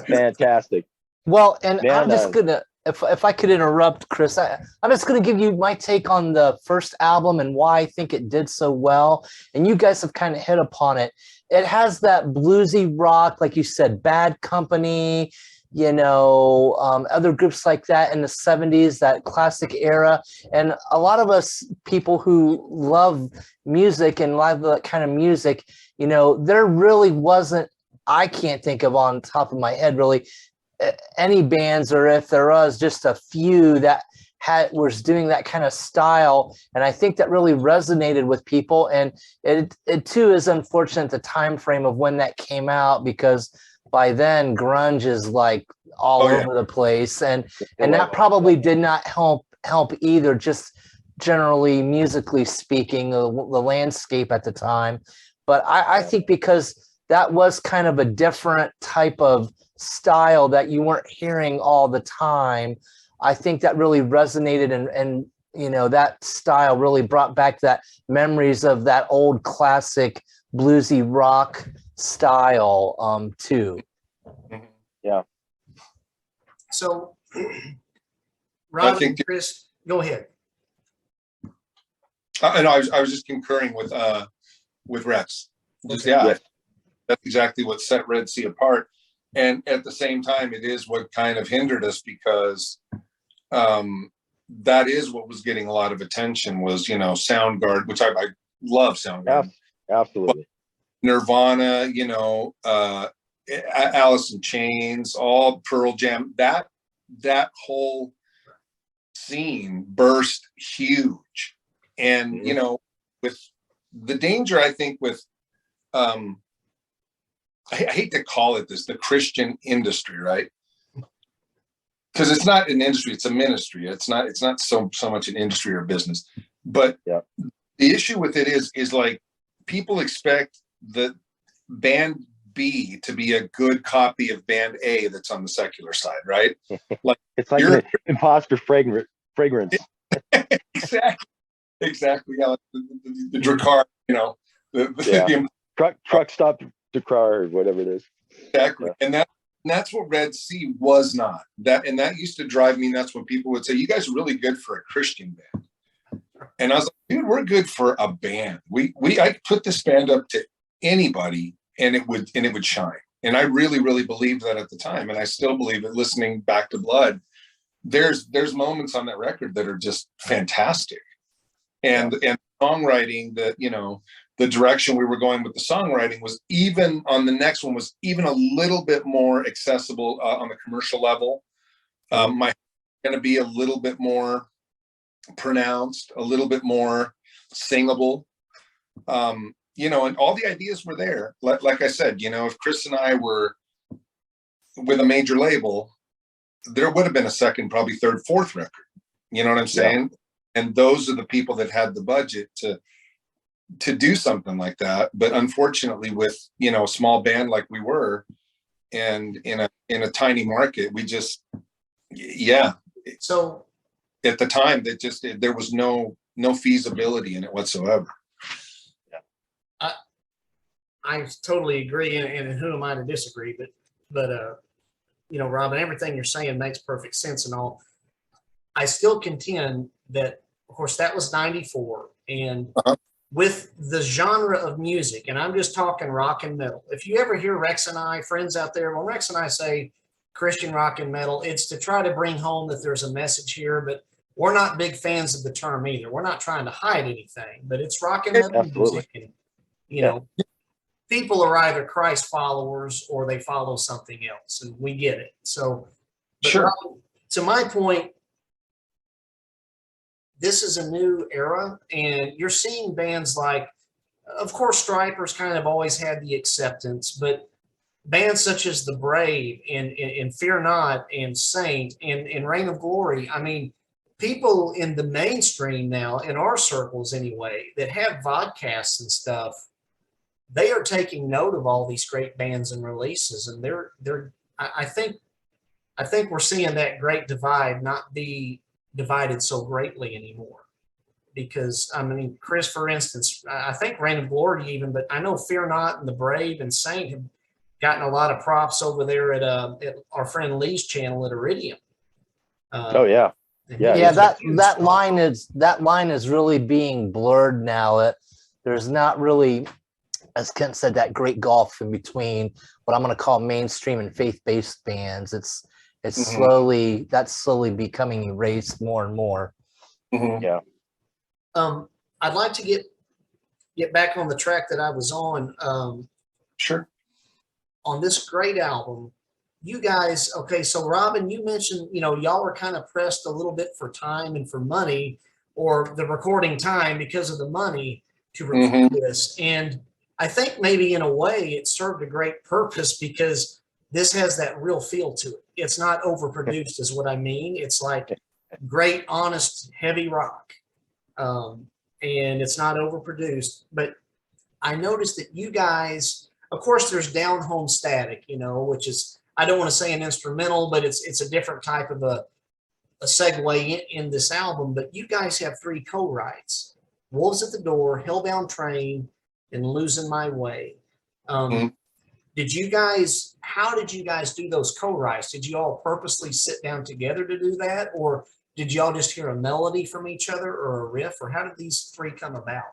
[SPEAKER 4] Fantastic.
[SPEAKER 3] Well, and
[SPEAKER 4] Man,
[SPEAKER 3] I'm just gonna, if I could interrupt, Chris, I'm just gonna give you my take on the first album and why I think it did so well. And you guys have kind of hit upon it. It has that bluesy rock, like you said, Bad Company, you know, other groups like that in the 70s, that classic era. And a lot of us people who love music and love that kind of music, you know, there really wasn't, I can't think of on top of my head really any bands, or if there was just a few that was doing that kind of style. And I think that really resonated with people. And it too is unfortunate the time frame of when that came out, because by then grunge is like all over the place, and that probably did not help either, just generally musically speaking, the landscape at the time. But I think because that was kind of a different type of style that you weren't hearing all the time, I think that really resonated, and you know, that style really brought back that memories of that old classic bluesy rock style too.
[SPEAKER 4] Yeah.
[SPEAKER 2] So, Rob and Chris, go ahead.
[SPEAKER 5] I know. I was just concurring with Rex. Just that's exactly what set Red Sea apart. And at the same time, it is what kind of hindered us, because that is what was getting a lot of attention was, you know, Soundgarden, which I love Soundgarden.
[SPEAKER 4] Absolutely.
[SPEAKER 5] Nirvana, you know, Alice in Chains, all Pearl Jam, that whole scene burst huge. And, you know, with the danger, I think with, I hate to call it this, the Christian industry, right? Because it's not an industry, it's a ministry. It's not so much an industry or business. But the issue with it is like people expect the band B to be a good copy of band A that's on the secular side, right? Like
[SPEAKER 4] it's like an imposter fragrance.
[SPEAKER 5] Exactly. Yeah, the Dracar, you know, the
[SPEAKER 4] truck stop Dracar or whatever it is.
[SPEAKER 5] Exactly. And that's what Red Sea was not. That used to drive me nuts when people would say, "You guys are really good for a Christian band." And I was like, "Dude, we're good for a band. I put this band up to anybody and it would shine." And I really, really believed that at the time. And I still believe it, listening back to Blood. There's moments on that record that are just fantastic. And songwriting, that, you know, the direction we were going with the songwriting was even on the next one was even a little bit more accessible on the commercial level. My going to be a little bit more pronounced, a little bit more singable. You know, and all the ideas were there. Like I said, you know, if Chris and I were with a major label, there would have been a second, probably third, fourth record. You know what I'm saying? And those are the people that had the budget to do something like that. But unfortunately, with, you know, a small band like we were, and in a tiny market, we just, So at the time, there was no feasibility in it whatsoever.
[SPEAKER 2] I totally agree, and who am I to disagree? But you know, Robin, everything you're saying makes perfect sense and all. I still contend that, of course, that was 94, and with the genre of music, and I'm just talking rock and metal. If you ever hear Rex and I, friends out there, when Rex and I say Christian rock and metal, it's to try to bring home that there's a message here, but we're not big fans of the term either. We're not trying to hide anything, but it's rock and metal
[SPEAKER 4] Absolutely.
[SPEAKER 2] music, and you know, people are either Christ followers or they follow something else, and we get it. So, but
[SPEAKER 5] Sure.
[SPEAKER 2] Robyn, to my point, this is a new era, and you're seeing bands like, of course, Striper's kind of always had the acceptance, but bands such as The Brave and Fear Not and Saint and Reign of Glory. I mean, people in the mainstream now, in our circles anyway, that have vodcasts and stuff, they are taking note of all these great bands and releases, and I think we're seeing that great divide not be divided so greatly anymore. Because I mean, Chris, for instance, I think Reign of Glory even, but I know Fear Not and The Brave and Saint have gotten a lot of props over there at our friend Lee's channel at Iridium.
[SPEAKER 4] Oh yeah.
[SPEAKER 3] Yeah, that line is really being blurred now. There's not really, as Kent said, that great gulf in between what I'm going to call mainstream and faith-based bands. It's slowly becoming erased more and more.
[SPEAKER 5] Mhm.
[SPEAKER 4] Yeah.
[SPEAKER 2] I'd like to get back on the track that I was on.
[SPEAKER 5] Sure.
[SPEAKER 2] On this great album, you guys, okay, so Robyn, you mentioned, y'all were kind of pressed a little bit for time and for money, or the recording time because of the money to record this. And I think maybe in a way it served a great purpose because this has that real feel to it. It's not overproduced is what I mean. It's like great, honest, heavy rock. And it's not overproduced, but I noticed that you guys, of course, there's Down Home Static, which is, I don't want to say an instrumental, but it's a different type of a segue in this album. But you guys have 3 co-writes: Wolves at the Door, Hellbound Train, and Losing My Way. How did you guys do those co-writes? Did you all purposely sit down together to do that? Or did y'all just hear a melody from each other or a riff? Or how did these 3 come about?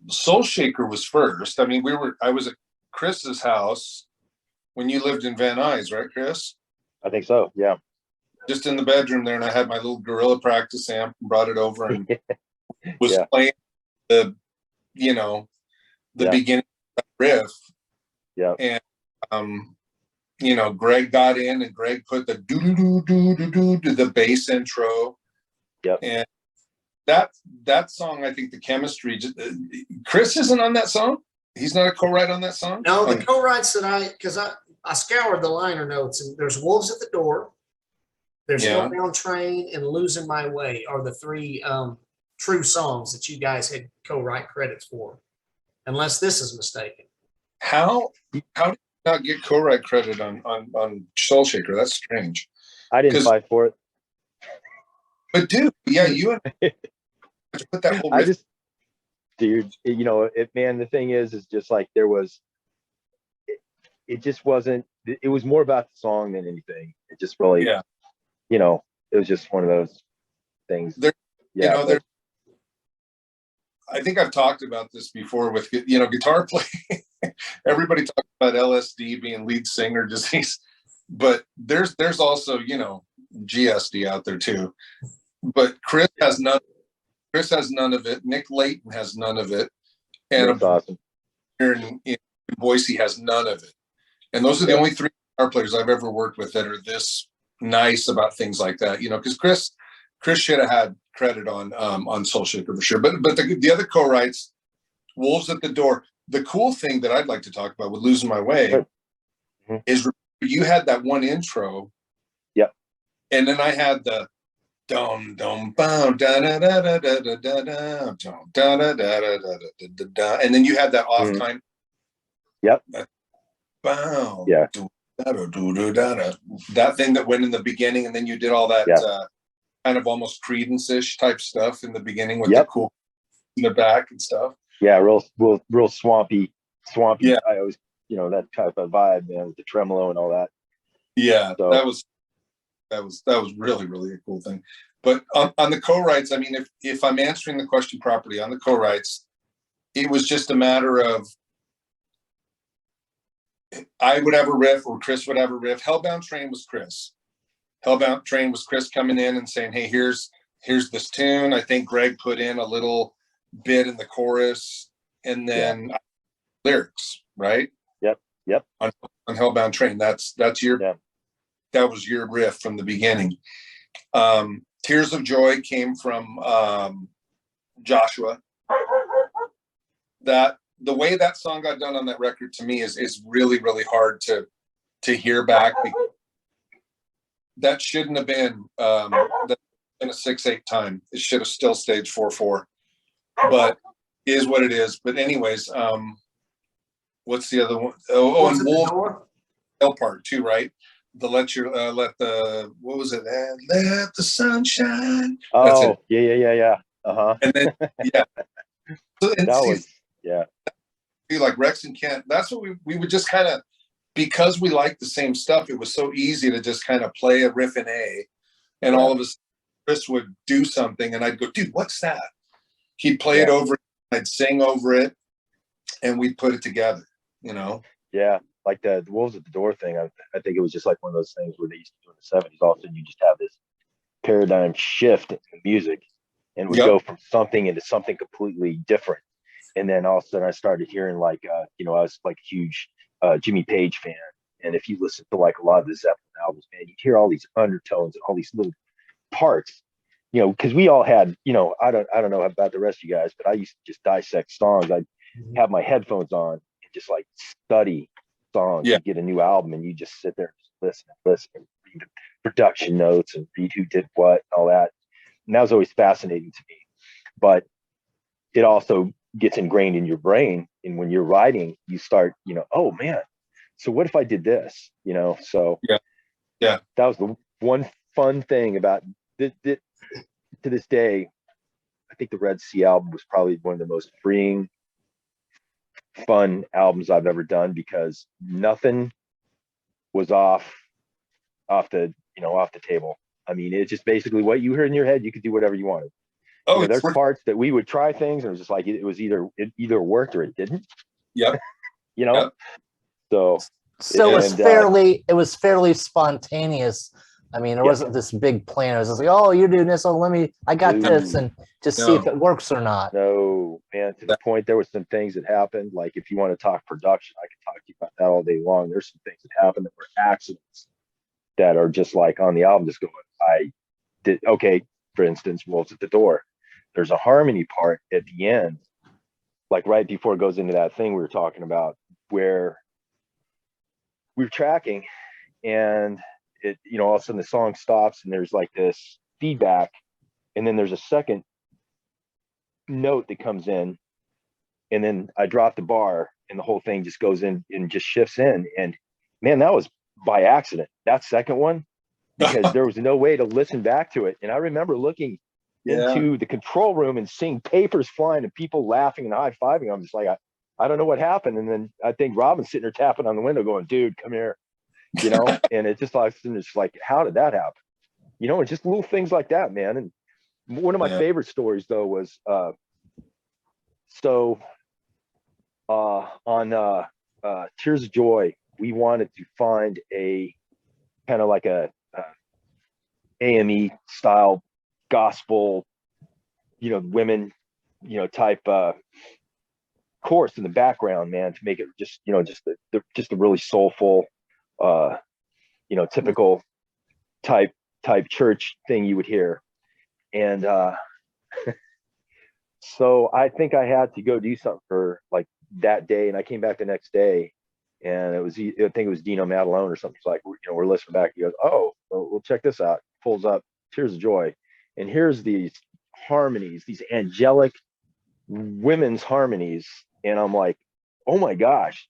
[SPEAKER 5] Soul Shaker was first. I mean, I was at Chris's house when you lived in Van Nuys, right, Chris?
[SPEAKER 4] I think so. Yeah.
[SPEAKER 5] Just in the bedroom there, and I had my little Gorilla practice amp and brought it over and was playing the beginning of that riff.
[SPEAKER 4] Yeah.
[SPEAKER 5] And Greg got in and Greg put the do do do do do do to the bass intro.
[SPEAKER 4] Yep.
[SPEAKER 5] And that song, I think the chemistry. Chris isn't on that song. He's not a co-write on that song.
[SPEAKER 2] No, the co-writes that because I scoured the liner notes, and there's Wolves at the Door, there's Hellbound Train, and Losing My Way are the 3 true songs that you guys had co-write credits for, unless this is mistaken.
[SPEAKER 5] How did you not get co-write credit on Soul Shaker? That's strange.
[SPEAKER 4] I didn't fight for it.
[SPEAKER 5] But dude, yeah, you put that whole.
[SPEAKER 4] Man, the thing is just like there was. It just wasn't. It was more about the song than anything. It just really, it was just one of those things.
[SPEAKER 5] I think I've talked about this before with guitar playing. Everybody talks about LSD being lead singer disease, but there's also GSD out there too. But Chris has none of it. Nick Layton has none of it, and
[SPEAKER 4] that's awesome.
[SPEAKER 5] Here in Boise has none of it. And those are the only 3 guitar players I've ever worked with that are this nice about things like that. Because Chris should have had credit on Soul Shaker for sure. But the other co-writes, Wolves at the Door. The cool thing that I'd like to talk about with Losing My Way is you had that one intro.
[SPEAKER 4] Yep.
[SPEAKER 5] And then I had the dum dum bow da da da da da da da da da da da da da, and then you had that off kind.
[SPEAKER 4] Yep.
[SPEAKER 5] Bow.
[SPEAKER 4] Yeah.
[SPEAKER 5] That thing that went in the beginning, and then you did all that kind of almost Creedence-ish type stuff in the beginning with
[SPEAKER 4] Yep.
[SPEAKER 5] the cool in the back and stuff.
[SPEAKER 4] Yeah, real swampy.
[SPEAKER 5] Yeah.
[SPEAKER 4] I always, you know, that type of vibe, man, with the tremolo and all that.
[SPEAKER 5] Yeah,
[SPEAKER 4] So
[SPEAKER 5] that was really, really a cool thing. But on the co-writes, I mean, if I'm answering the question properly on the co-writes, it was just a matter of I would have a riff or Chris would have a riff. Hellbound Train was Chris. Hellbound Train was Chris coming in and saying, hey, here's this tune. I think Greg put in a little bit in the chorus and then lyrics, right?
[SPEAKER 4] Yep.
[SPEAKER 5] On Hellbound Train. That's your that was your riff from the beginning. Tears of Joy came from Joshua. That the way that song got done on that record to me is really, really hard to hear back. That shouldn't have been in a 6/8 time. It should have still stayed 4/4. But is what it is. But anyways, what's the other one? Oh, and Wolf part too, right? The let the what was it? Let the sun shine. That's
[SPEAKER 4] Oh,
[SPEAKER 5] it.
[SPEAKER 4] yeah. Uh-huh.
[SPEAKER 5] And then So, and
[SPEAKER 4] That
[SPEAKER 5] see,
[SPEAKER 4] was
[SPEAKER 5] like Rex and Kent. That's what we would just kind of, because we liked the same stuff. It was so easy to just kind of play a riff in A, and all of us, Chris would do something, and I'd go, dude, what's that? He'd play it over, I'd sing over it, and we'd put it together. You know?
[SPEAKER 4] Yeah. Like the Wolves at the Door thing. I think it was just like one of those things where they used to do in the 70s. All of a sudden, you just have this paradigm shift in music, and would go from something into something completely different. And then all of a sudden I started hearing like, you know, I was like a huge Jimmy Page fan. And if you listen to like a lot of the Zeppelin albums, man, you'd hear all these undertones and all these little parts, you know, because we all had, you know, I don't know about the rest of you guys, but I used to just dissect songs. I'd have my headphones on and just like study songs. You get a new album and you just sit there and just listen and read the production notes and read who did what and all that. And that was always fascinating to me. But it also gets ingrained in your brain. And when you're writing, you start, you know, oh man, so what if I did this? You know, so that was the one fun thing about it. To this day, I think the Red Sea album was probably one of the most freeing, fun albums I've ever done, because nothing was off the table. I mean, it's just basically what you heard in your head. You could do whatever you wanted.
[SPEAKER 5] Oh,
[SPEAKER 4] you know, there's parts that we would try things, and it was just like it either worked or it didn't.
[SPEAKER 5] Yep.
[SPEAKER 4] You know.
[SPEAKER 5] Yep.
[SPEAKER 3] So it was fairly spontaneous. I mean, there wasn't this big plan. It was just like, oh, you're doing this, so I got this, and just see if it works or not.
[SPEAKER 4] No, man. To the point, there was some things that happened. Like, if you want to talk production, I could talk to you about that all day long. There's some things that happened that were accidents that are just like on the album, just going, I did okay. For instance, Wolves at the Door. There's a harmony part at the end, like right before it goes into that thing we were talking about, where we were tracking, and it, you know, all of a sudden the song stops and there's like this feedback, and then there's a second note that comes in, and then I drop the bar and the whole thing just goes in and just shifts in. And man, that was by accident, that second one, because there was no way to listen back to it. And I remember looking into the control room and seeing papers flying and people laughing and high-fiving. I'm just like, I don't know what happened. And then I think Robyn's sitting there tapping on the window going, dude, come here, you know. And it's just like, how did that happen? You know, and just little things like that, man. And one of my favorite stories though was on Tears of Joy, we wanted to find a kind of like a AME style gospel, you know, women, you know, type chorus in the background, man, to make it just, you know, just a really soulful, you know, typical type church thing you would hear. And so I think I had to go do something for like that day, and I came back the next day, and I think it was Dino Matalone or something. It's like, you know, we're listening back. He goes, oh, well, we'll check this out. Pulls up Tears of Joy, and here's these harmonies, these angelic women's harmonies, and I'm like, oh my gosh,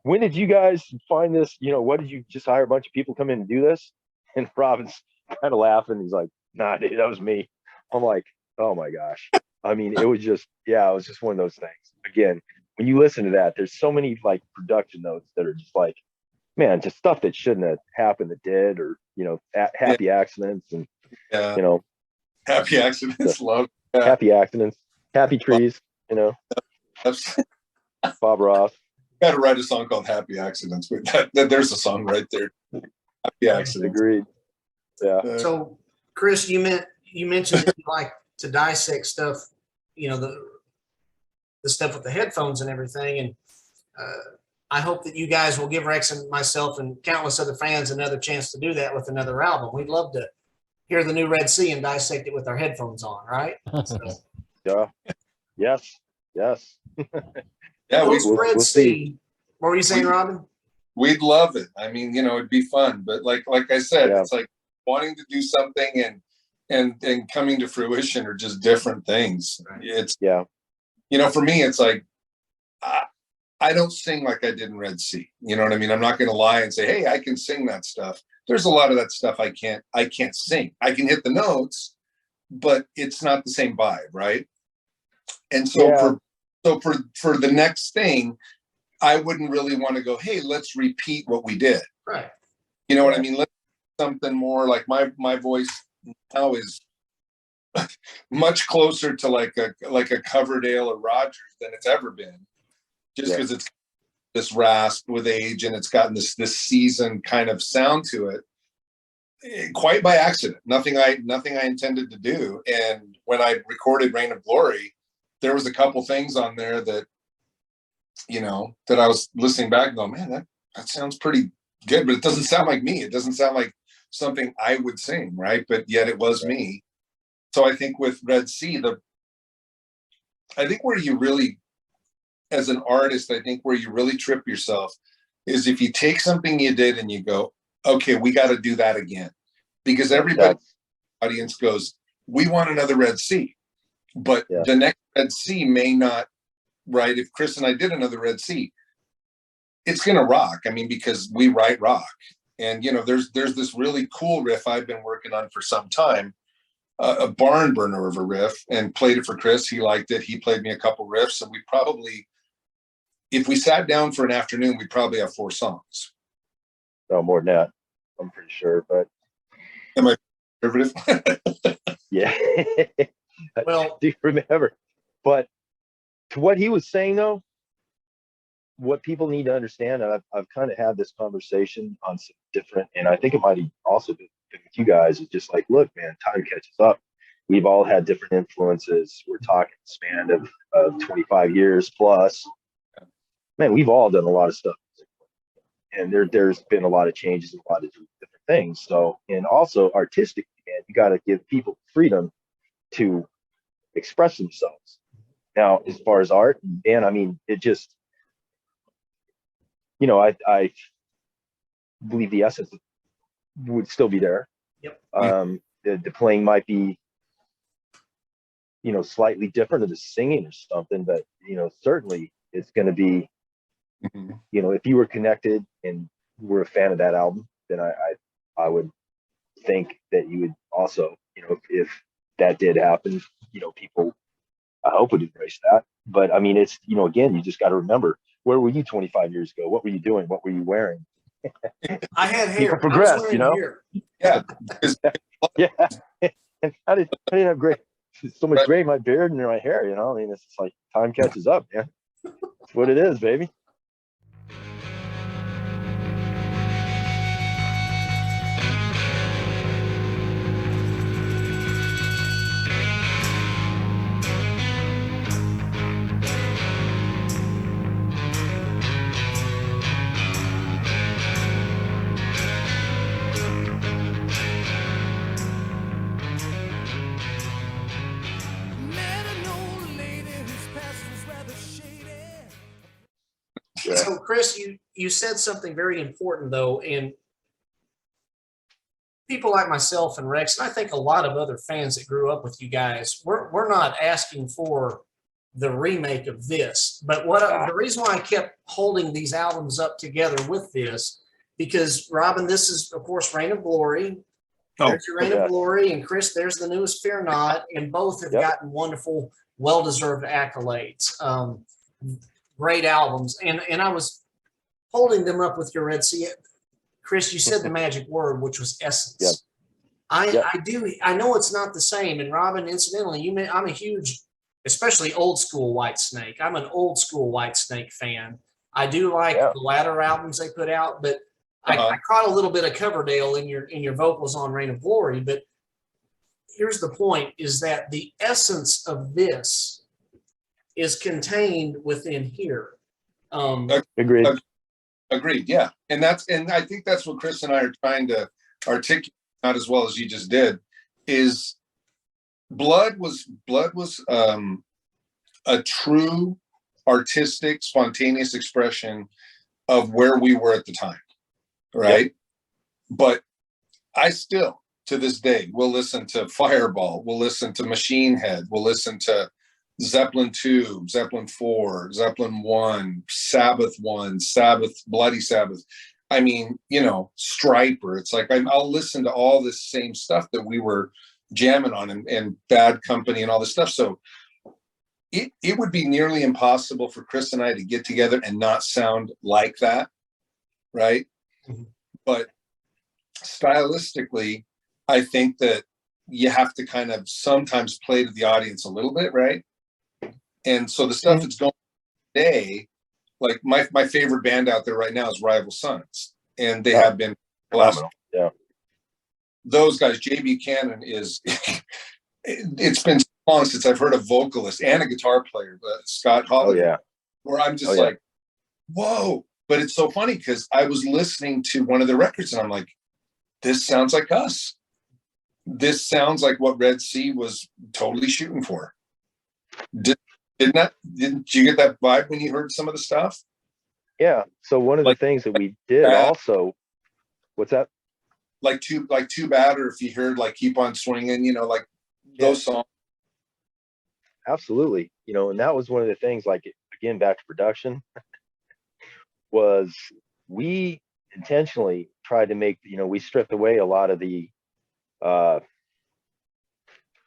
[SPEAKER 4] when did you guys find this? You know, what did you just hire a bunch of people come in and do this? And Robyn's kind of laughing. He's like, nah, dude, that was me. I'm like, oh my gosh. I mean, it was just, yeah, it was just one of those things. Again, when you listen to that, there's so many like production notes that are just like, man, just stuff that shouldn't have happened that did, or, you know, happy accidents and,
[SPEAKER 5] Yeah.
[SPEAKER 4] you know,
[SPEAKER 5] Happy accidents. Love. Yeah.
[SPEAKER 4] happy accidents, happy trees, you know, Bob Ross.
[SPEAKER 5] Got to write a song called Happy Accidents. There's a song right there. Happy Accidents.
[SPEAKER 4] Agreed. Yeah.
[SPEAKER 2] So, Chris, you mentioned that you like to dissect stuff, you know, the stuff with the headphones and everything. And I hope that you guys will give Rex and myself and countless other fans another chance to do that with another album. We'd love to hear the new Red Sea and dissect it with our headphones on, right? So,
[SPEAKER 4] Yeah. Yes. Yes.
[SPEAKER 5] Yeah,
[SPEAKER 2] Red
[SPEAKER 4] we'll
[SPEAKER 2] Sea.
[SPEAKER 4] see.
[SPEAKER 2] What were you saying, Robyn?
[SPEAKER 5] We'd love it. I mean, you know, it'd be fun. But like I said,
[SPEAKER 4] Yeah.
[SPEAKER 5] it's like wanting to do something and coming to fruition are just different things.
[SPEAKER 2] Right.
[SPEAKER 5] It's,
[SPEAKER 4] Yeah.
[SPEAKER 5] you know, for me, it's like I don't sing like I did in Red Sea. You know what I mean? I'm not going to lie and say, hey, I can sing that stuff. There's a lot of that stuff I can't sing. I can hit the notes, but it's not the same vibe, right? And so
[SPEAKER 4] Yeah.
[SPEAKER 5] for the next thing, I wouldn't really want to go, hey, let's repeat what we did.
[SPEAKER 2] Right.
[SPEAKER 5] You know what I mean? Let's do something more like my voice now is much closer to like a Coverdale or Rogers than it's ever been, just because it's this rasp with age and it's gotten this seasoned kind of sound to it, quite by accident. Nothing I intended to do. And when I recorded Reign of Glory, there was a couple things on there that, you know, that I was listening back and going, man, that sounds pretty good, but it doesn't sound like me. It doesn't sound like something I would sing, right? But yet it was me. So I think with Red Sea, I think where you really, as an artist, I think where you really trip yourself is if you take something you did and you go, okay, we got to do that again. Because everybody, audience goes, we want another Red Sea. But the next Red Sea may not, right? If Chris and I did another Red Sea, it's going to rock. I mean, because we write rock. And, you know, there's this really cool riff I've been working on for some time, a barn burner of a riff, and played it for Chris. He liked it. He played me a couple riffs. And we probably, if we sat down for an afternoon, we'd probably have 4 songs.
[SPEAKER 4] No, more than that, I'm pretty sure. But
[SPEAKER 5] am I conservative?
[SPEAKER 4] Yeah.
[SPEAKER 2] Well,
[SPEAKER 4] do you remember? But to what he was saying, though, what people need to understand, and I've kind of had this conversation on some different, and I think it might also be with you guys, is just like, look, man, time catches up. We've all had different influences. We're talking span of 25 years plus. Man, we've all done a lot of stuff. And there's been a lot of changes and a lot of different things. So, and also artistically, man, you got to give people freedom to express themselves. Now, as far as art, and I mean, it just, you know, I believe the essence would still be there.
[SPEAKER 2] Yep.
[SPEAKER 4] The playing might be, you know, slightly different, or the singing or something, but, you know, certainly it's going to be, you know, if you were connected and were a fan of that album, then I would think that you would also, you know, if that did happen, you know, people, I hope, would embrace that. But I mean, it's, you know, again, you just got to remember, where were you 25 years ago? What were you doing? What were you wearing?
[SPEAKER 2] I had hair.
[SPEAKER 4] People progress, you know?
[SPEAKER 2] Hair.
[SPEAKER 5] Yeah.
[SPEAKER 4] Yeah. And I didn't have gray, so much gray in my beard and in my hair, you know? I mean, it's just like time catches up, man. That's what it is, baby.
[SPEAKER 2] Yeah. So, Chris, you said something very important, though, and people like myself and Rex, and I think a lot of other fans that grew up with you guys, we're not asking for the remake of this. But the reason why I kept holding these albums up together with this, because, Robyn, this is, of course, Reign of Glory.
[SPEAKER 5] Oh,
[SPEAKER 2] There's your Reign of
[SPEAKER 4] yes.
[SPEAKER 2] Glory, and Chris, there's the newest Fear Not, and both have
[SPEAKER 4] Yep.
[SPEAKER 2] gotten wonderful, well-deserved accolades. Great albums, and I was holding them up with your Red Sea. Chris, you said the magic word, which was essence.
[SPEAKER 4] Yep.
[SPEAKER 2] I know it's not the same. And Robyn, incidentally, I'm a huge, especially old school Whitesnake. I'm an old school Whitesnake fan. I do like the latter albums they put out, but I caught a little bit of Coverdale in your vocals on Reign of Glory. But here's the point: is that the essence of this is contained within here.
[SPEAKER 4] Agreed.
[SPEAKER 5] Agreed. Yeah. And I think that's what Chris and I are trying to articulate, not as well as you just did, is Blood was a true artistic, spontaneous expression of where we were at the time. Right. Yep. But I still, to this day, will listen to Fireball, will listen to Machine Head, will listen to Zeppelin 2, Zeppelin 4, Zeppelin 1, Sabbath 1, Sabbath, Bloody Sabbath. I mean, Striper. It's like I'll listen to all this same stuff that we were jamming on and Bad Company and all this stuff. So it would be nearly impossible for Chris and I to get together and not sound like that. Right. Mm-hmm. But stylistically, I think that you have to kind of sometimes play to the audience a little bit. Right. And so the stuff that's going today, like my favorite band out there right now is Rival Sons, and they have been phenomenal.
[SPEAKER 4] Yeah,
[SPEAKER 5] those guys. Jay Buchanan is. It's been so long since I've heard a vocalist and a guitar player, Scott Holiday.
[SPEAKER 4] Oh yeah,
[SPEAKER 5] where I'm just like, whoa! But it's so funny because I was listening to one of the records and I'm like, this sounds like us. This sounds like what Red Sea was totally shooting for. Didn't you get that vibe when you heard some of the stuff?
[SPEAKER 4] Yeah. So one of the things that we did also, what's that?
[SPEAKER 5] Like too bad, or if you heard like Keep on Swinging, like those songs.
[SPEAKER 4] Absolutely. And that was one of the things, like, again, back to production, was we intentionally tried to make, we stripped away a lot of the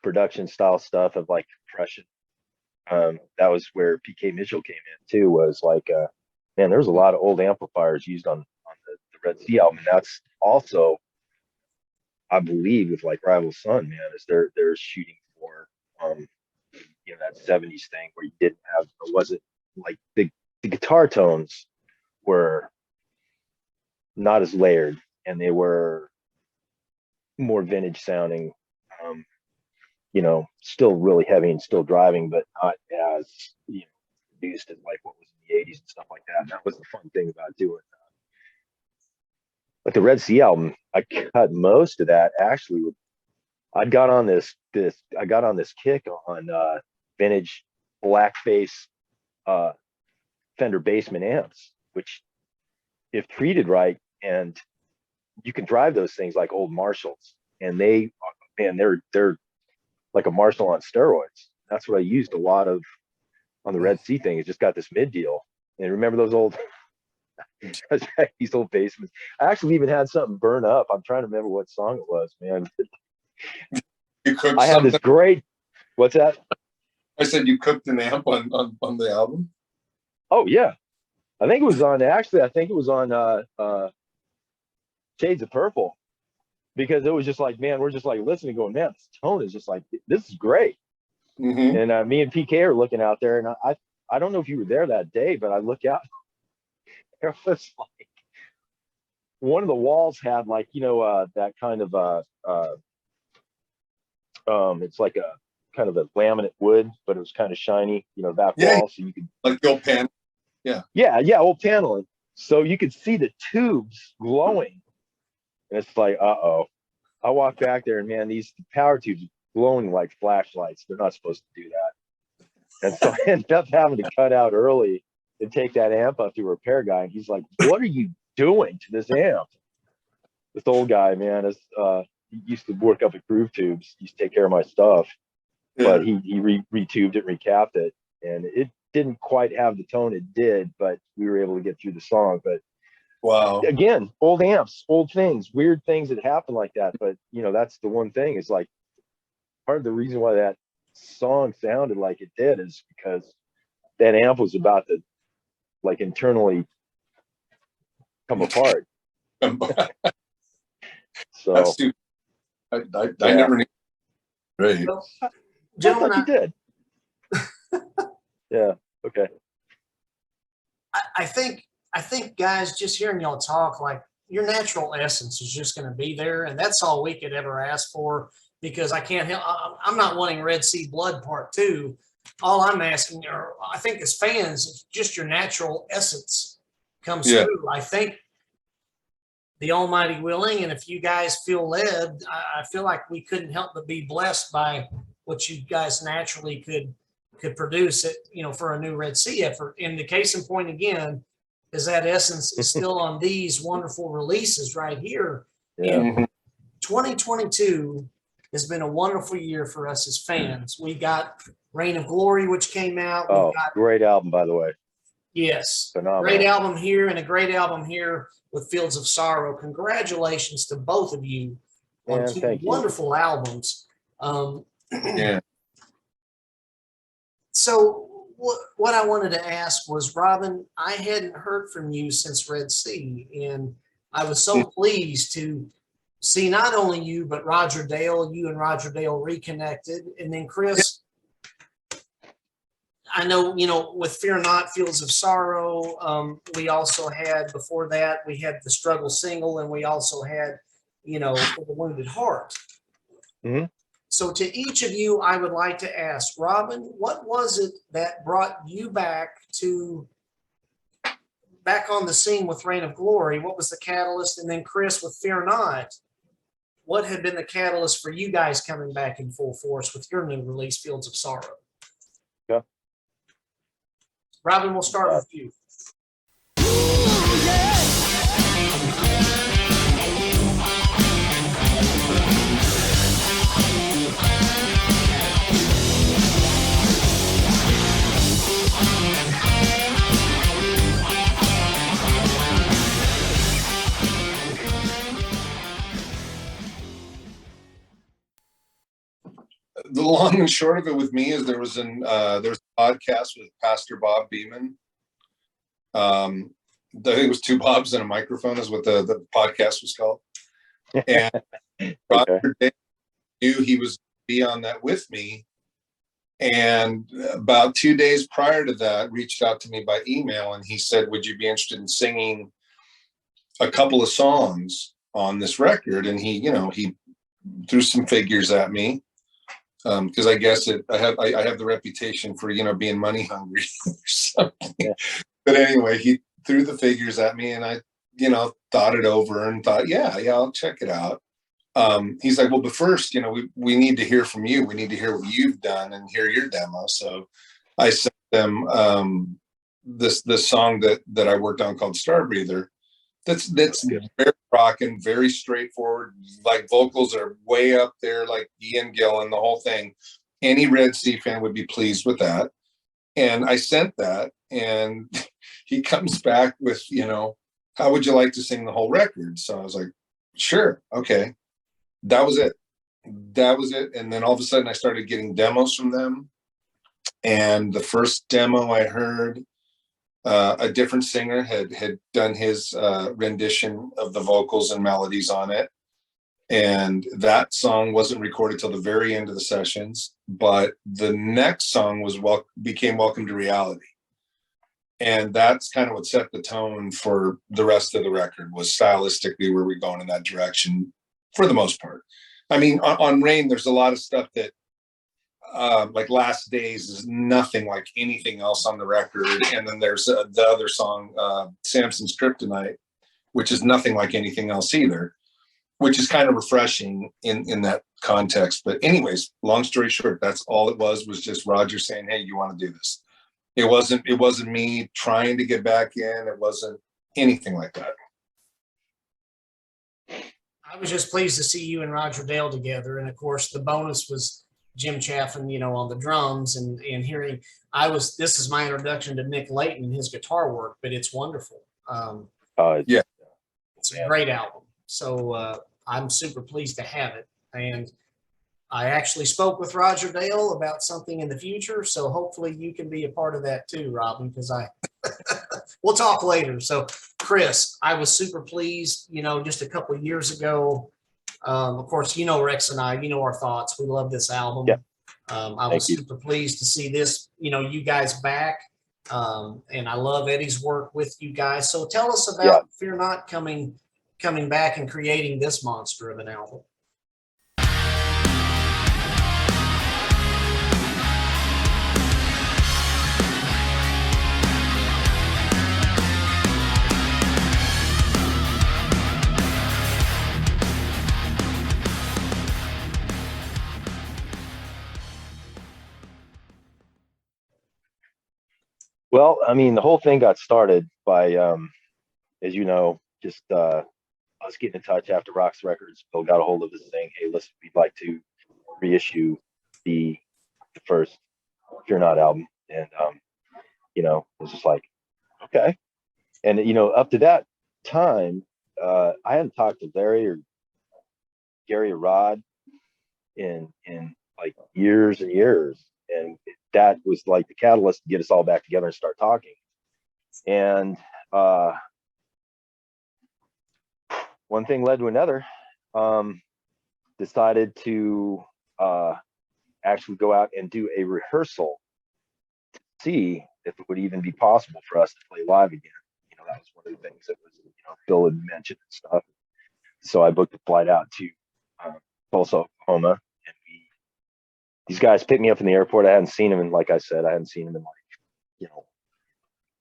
[SPEAKER 4] production style stuff of like compression. That was where PK Mitchell came in too, was like, man, there's a lot of old amplifiers used on the Red Sea album. And that's also, I believe, with like Rival Sun, man, is they're shooting for, that 70s thing where you didn't have, it wasn't like the guitar tones were not as layered and they were more vintage sounding, still really heavy and still driving, but not as, produced as like what was in the 80s and stuff like that. And that was the fun thing about doing that. But the Red Sea album, I cut most of that actually with, I got on this kick on vintage blackface Fender Bassman amps, which if treated right, and you can drive those things like old Marshalls, and they're like a Marshall on steroids. That's what I used a lot of on the Red Sea thing. It just got this mid deal. And remember those old these old Bassmans. I actually even had something burn up. I'm trying to remember what song it was, man. I had this great, what's that?
[SPEAKER 5] I said you cooked an amp on the album.
[SPEAKER 4] Oh yeah. I think it was on Shades of Purple. Because it was just like, man, we're just like listening, going, man, this tone is just like, this is great. Mm-hmm. And me and PK are looking out there, and I don't know if you were there that day, but I look out, there was like, one of the walls had like, that kind of it's like a kind of a laminate wood, but it was kind of shiny, back wall, so you could
[SPEAKER 5] like the old pan.
[SPEAKER 4] Yeah, old paneling. So you could see the tubes glowing. And it's like, uh-oh. I walk back there and, man, these power tubes are glowing like flashlights. They're not supposed to do that. And so I ended up having to cut out early and take that amp up to a repair guy. And he's like, what are you doing to this amp? This old guy, man, he used to work up at Groove Tubes. He used to take care of my stuff. Yeah. But he retubed it, recapped it. And it didn't quite have the tone it did, but we were able to get through the song. But
[SPEAKER 5] Wow.
[SPEAKER 4] Again, old amps, old things, weird things that happen like that. But that's the one thing, is like part of the reason why that song sounded like it did is because that amp was about to like internally come apart. So
[SPEAKER 5] That's stupid. I
[SPEAKER 4] Yeah.
[SPEAKER 5] never knew. Right.
[SPEAKER 2] Well,
[SPEAKER 4] I
[SPEAKER 2] gentlemen,
[SPEAKER 4] thought you did. Yeah. Okay.
[SPEAKER 2] I think, guys, just hearing y'all talk, like your natural essence is just going to be there, and that's all we could ever ask for. Because I can't help, I'm not wanting Red Sea Blood Part 2. All I'm asking, or I think as fans, just your natural essence comes through. I think the Almighty willing, and if you guys feel led, I feel like we couldn't help but be blessed by what you guys naturally could produce it, for a new Red Sea effort. And the case in point again is that essence is still on these wonderful releases right here.
[SPEAKER 4] Yeah.
[SPEAKER 2] And 2022 has been a wonderful year for us as fans. We got Reign of Glory, which came out.
[SPEAKER 4] Oh, great album, by the way.
[SPEAKER 2] Yes.
[SPEAKER 4] Phenomenal.
[SPEAKER 2] Great album here and a great album here with Fields of Sorrow. Congratulations to both of you on
[SPEAKER 4] Man,
[SPEAKER 2] two
[SPEAKER 4] thank you.
[SPEAKER 2] wonderful albums.
[SPEAKER 5] Yeah.
[SPEAKER 2] So what I wanted to ask was, Robyn, I hadn't heard from you since Red Sea, and I was so pleased to see not only you, but Roger Dale, you and Roger Dale reconnected. And then Chris, I know, with Fear Not, Fields of Sorrow, we also had, before that, we had the Struggle single, and we also had, For the Wounded Heart.
[SPEAKER 4] Mm-hmm.
[SPEAKER 2] So to each of you, I would like to ask, Robyn, what was it that brought you back on the scene with Reign of Glory? What was the catalyst? And then Chris, with Fear Not, what had been the catalyst for you guys coming back in full force with your new release, Fields of Sorrow?
[SPEAKER 4] Yeah.
[SPEAKER 2] Robyn, we'll start with you.
[SPEAKER 5] The long and short of it with me is there was a podcast with Pastor Bob Beeman. I think it was Two Bobs and a Microphone is what the podcast was called. And Roger Dale knew he was be on that with me. And about 2 days prior to that, reached out to me by email, and he said, would you be interested in singing a couple of songs on this record? And he threw some figures at me. Because I guess I have the reputation for being money hungry or something. Yeah. But anyway, he threw the figures at me, and I thought it over and thought, yeah, I'll check it out. He's like, well, but first, we need to hear from you. We need to hear what you've done and hear your demo. So I sent them this song that I worked on called Star Breather. That's very rocking, very straightforward. Like vocals are way up there, like Ian Gillan, the whole thing. Any Red Sea fan would be pleased with that. And I sent that, and he comes back with, how would you like to sing the whole record? So I was like, sure, okay. That was it. And then all of a sudden I started getting demos from them. And the first demo I heard, a different singer had done his rendition of the vocals and melodies on it. And that song wasn't recorded till the very end of the sessions, but the next song became Welcome to Reality. And that's kind of what set the tone for the rest of the record, was stylistically where we're going in that direction for the most part. I mean, on Rain, there's a lot of stuff that like Last Days is nothing like anything else on the record. And then there's the other song, Samson's Kryptonite, which is nothing like anything else either, which is kind of refreshing in that context. But anyways, long story short, that's all it was just Roger saying, hey, you want to do this? It wasn't me trying to get back in. It wasn't anything like that.
[SPEAKER 2] I was just pleased to see you and Roger Dale together. And of course, the bonus was Jim Chaffin, on the drums and hearing. This is my introduction to Nick Layton and his guitar work, but it's wonderful.
[SPEAKER 4] Yeah,
[SPEAKER 2] It's a great album. So I'm super pleased to have it. And I actually spoke with Roger Dale about something in the future. So hopefully you can be a part of that too, Robyn, because we'll talk later. So Chris, I was super pleased, just a couple of years ago. Of course, Rex and I, our thoughts. We love this album.
[SPEAKER 4] Yeah.
[SPEAKER 2] I was super pleased to see this, you guys back. And I love Eddie's work with you guys. So tell us about Fear Not coming back and creating this monster of an album.
[SPEAKER 4] Well, I mean, the whole thing got started by, as you know, just us getting in touch after Rox Records. Bill got a hold of us saying, "Hey, listen, we'd like to reissue the first Fear Not album," and it was just like, okay. And up to that time, I hadn't talked to Larry or Gary or Rod in like years and years, and that was like the catalyst to get us all back together and start talking. And one thing led to another. Decided to actually go out and do a rehearsal to see if it would even be possible for us to play live again. That was one of the things that was Bill had mentioned and stuff. So I booked a flight out to Tulsa, Oklahoma, and these guys picked me up in the airport. I hadn't seen him, and like I said, I hadn't seen him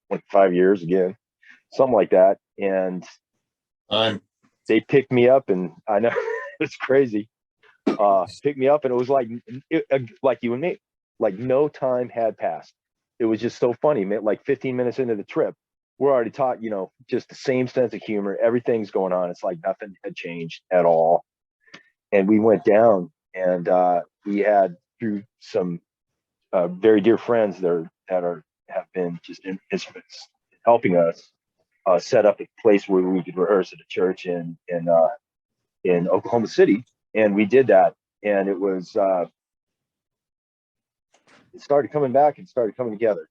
[SPEAKER 4] in 5 years again, something like that. And they picked me up, and I know it's crazy. Picked me up, and it was like you and me, like no time had passed. It was just so funny, man. Like 15 minutes into the trip, we're already taught, just the same sense of humor. Everything's going on. It's like nothing had changed at all. And we went down, and we had, through some very dear friends that have been just instruments in helping us, set up a place where we could rehearse at a church in Oklahoma City. And we did that, and it was it started coming back and started coming together.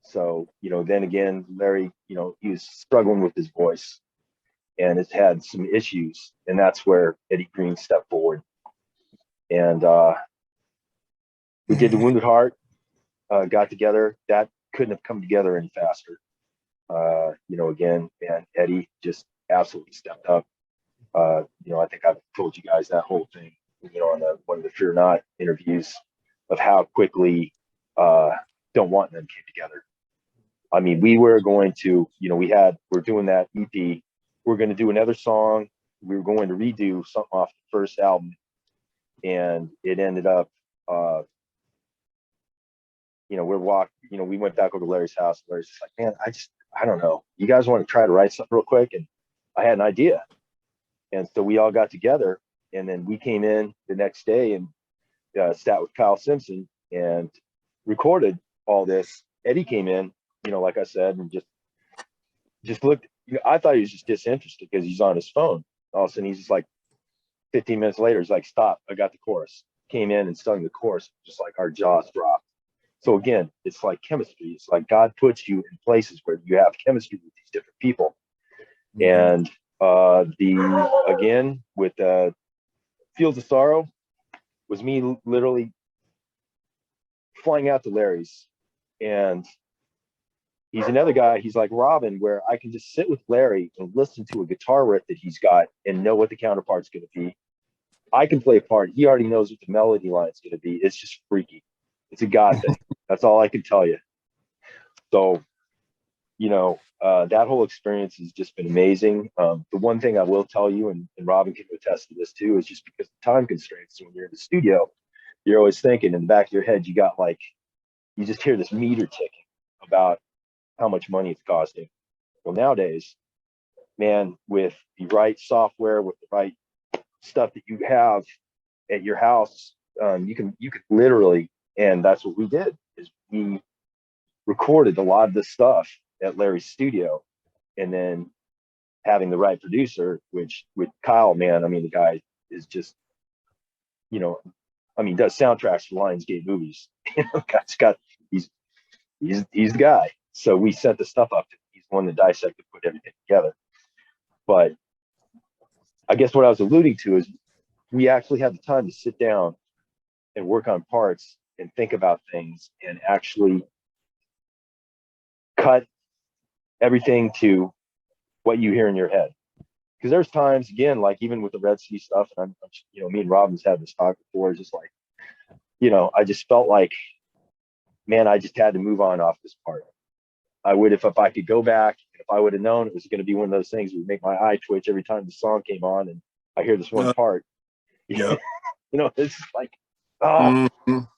[SPEAKER 4] So then again, Larry, he was struggling with his voice and has had some issues, and that's where Eddie Green stepped forward, and we did the Wounded Heart, got together. That couldn't have come together any faster. Again, and Eddie just absolutely stepped up. I think I've told you guys that whole thing, on one of the Fear Not interviews, of how quickly Don't Want Them came together. I mean, we were going to, we're doing that EP. We're going to do another song. We were going to redo something off the first album, and it ended up, we went back over to Larry's house. Larry's just like, "Man, I don't know. You guys want to try to write something real quick?" And I had an idea. And so we all got together, and then we came in the next day and sat with Kyle Simpson and recorded all this. Eddie came in, like I said, and just looked. I thought he was just disinterested because he's on his phone. All of a sudden, he's just like, 15 minutes later, he's like, "Stop, I got the chorus." Came in and sung the chorus, just like our jaws dropped. So again, it's like chemistry. It's like God puts you in places where you have chemistry with these different people. And with Fields of Sorrow was me literally flying out to Larry's, and he's another guy. He's like Robyn, where I can just sit with Larry and listen to a guitar riff that he's got and know what the counterpart's going to be. I can play a part. He already knows what the melody line's going to be. It's just freaky. It's a God thing. That's all I can tell you. So, that whole experience has just been amazing. The one thing I will tell you, and Robyn can attest to this too, is just because of time constraints. When you're in the studio, you're always thinking in the back of your head, you just hear this meter ticking about how much money it's costing. Well, nowadays, man, with the right software, with the right stuff that you have at your house, you can literally, and that's what we did, is we recorded a lot of this stuff at Larry's studio, and then having the right producer, which with Kyle, man, I mean, the guy is just, you know, I mean, does soundtracks for Lionsgate movies. You know, he's the guy. So we sent the stuff up to him. He's the one that dissected, put everything together. But I guess what I was alluding to is we actually had the time to sit down and work on parts and think about things and actually cut everything to what you hear in your head. Because there's times, again, like even with the Red Sea stuff, and I'm, you know, me and Robyn's had this talk before, just like, you know, I just felt like, man, I just had to move on off this part. I would, if I could go back, if I would have known it was going to be one of those things that would make my eye twitch every time the song came on and I hear this one part.
[SPEAKER 5] Yeah.
[SPEAKER 4] You know, it's like, oh,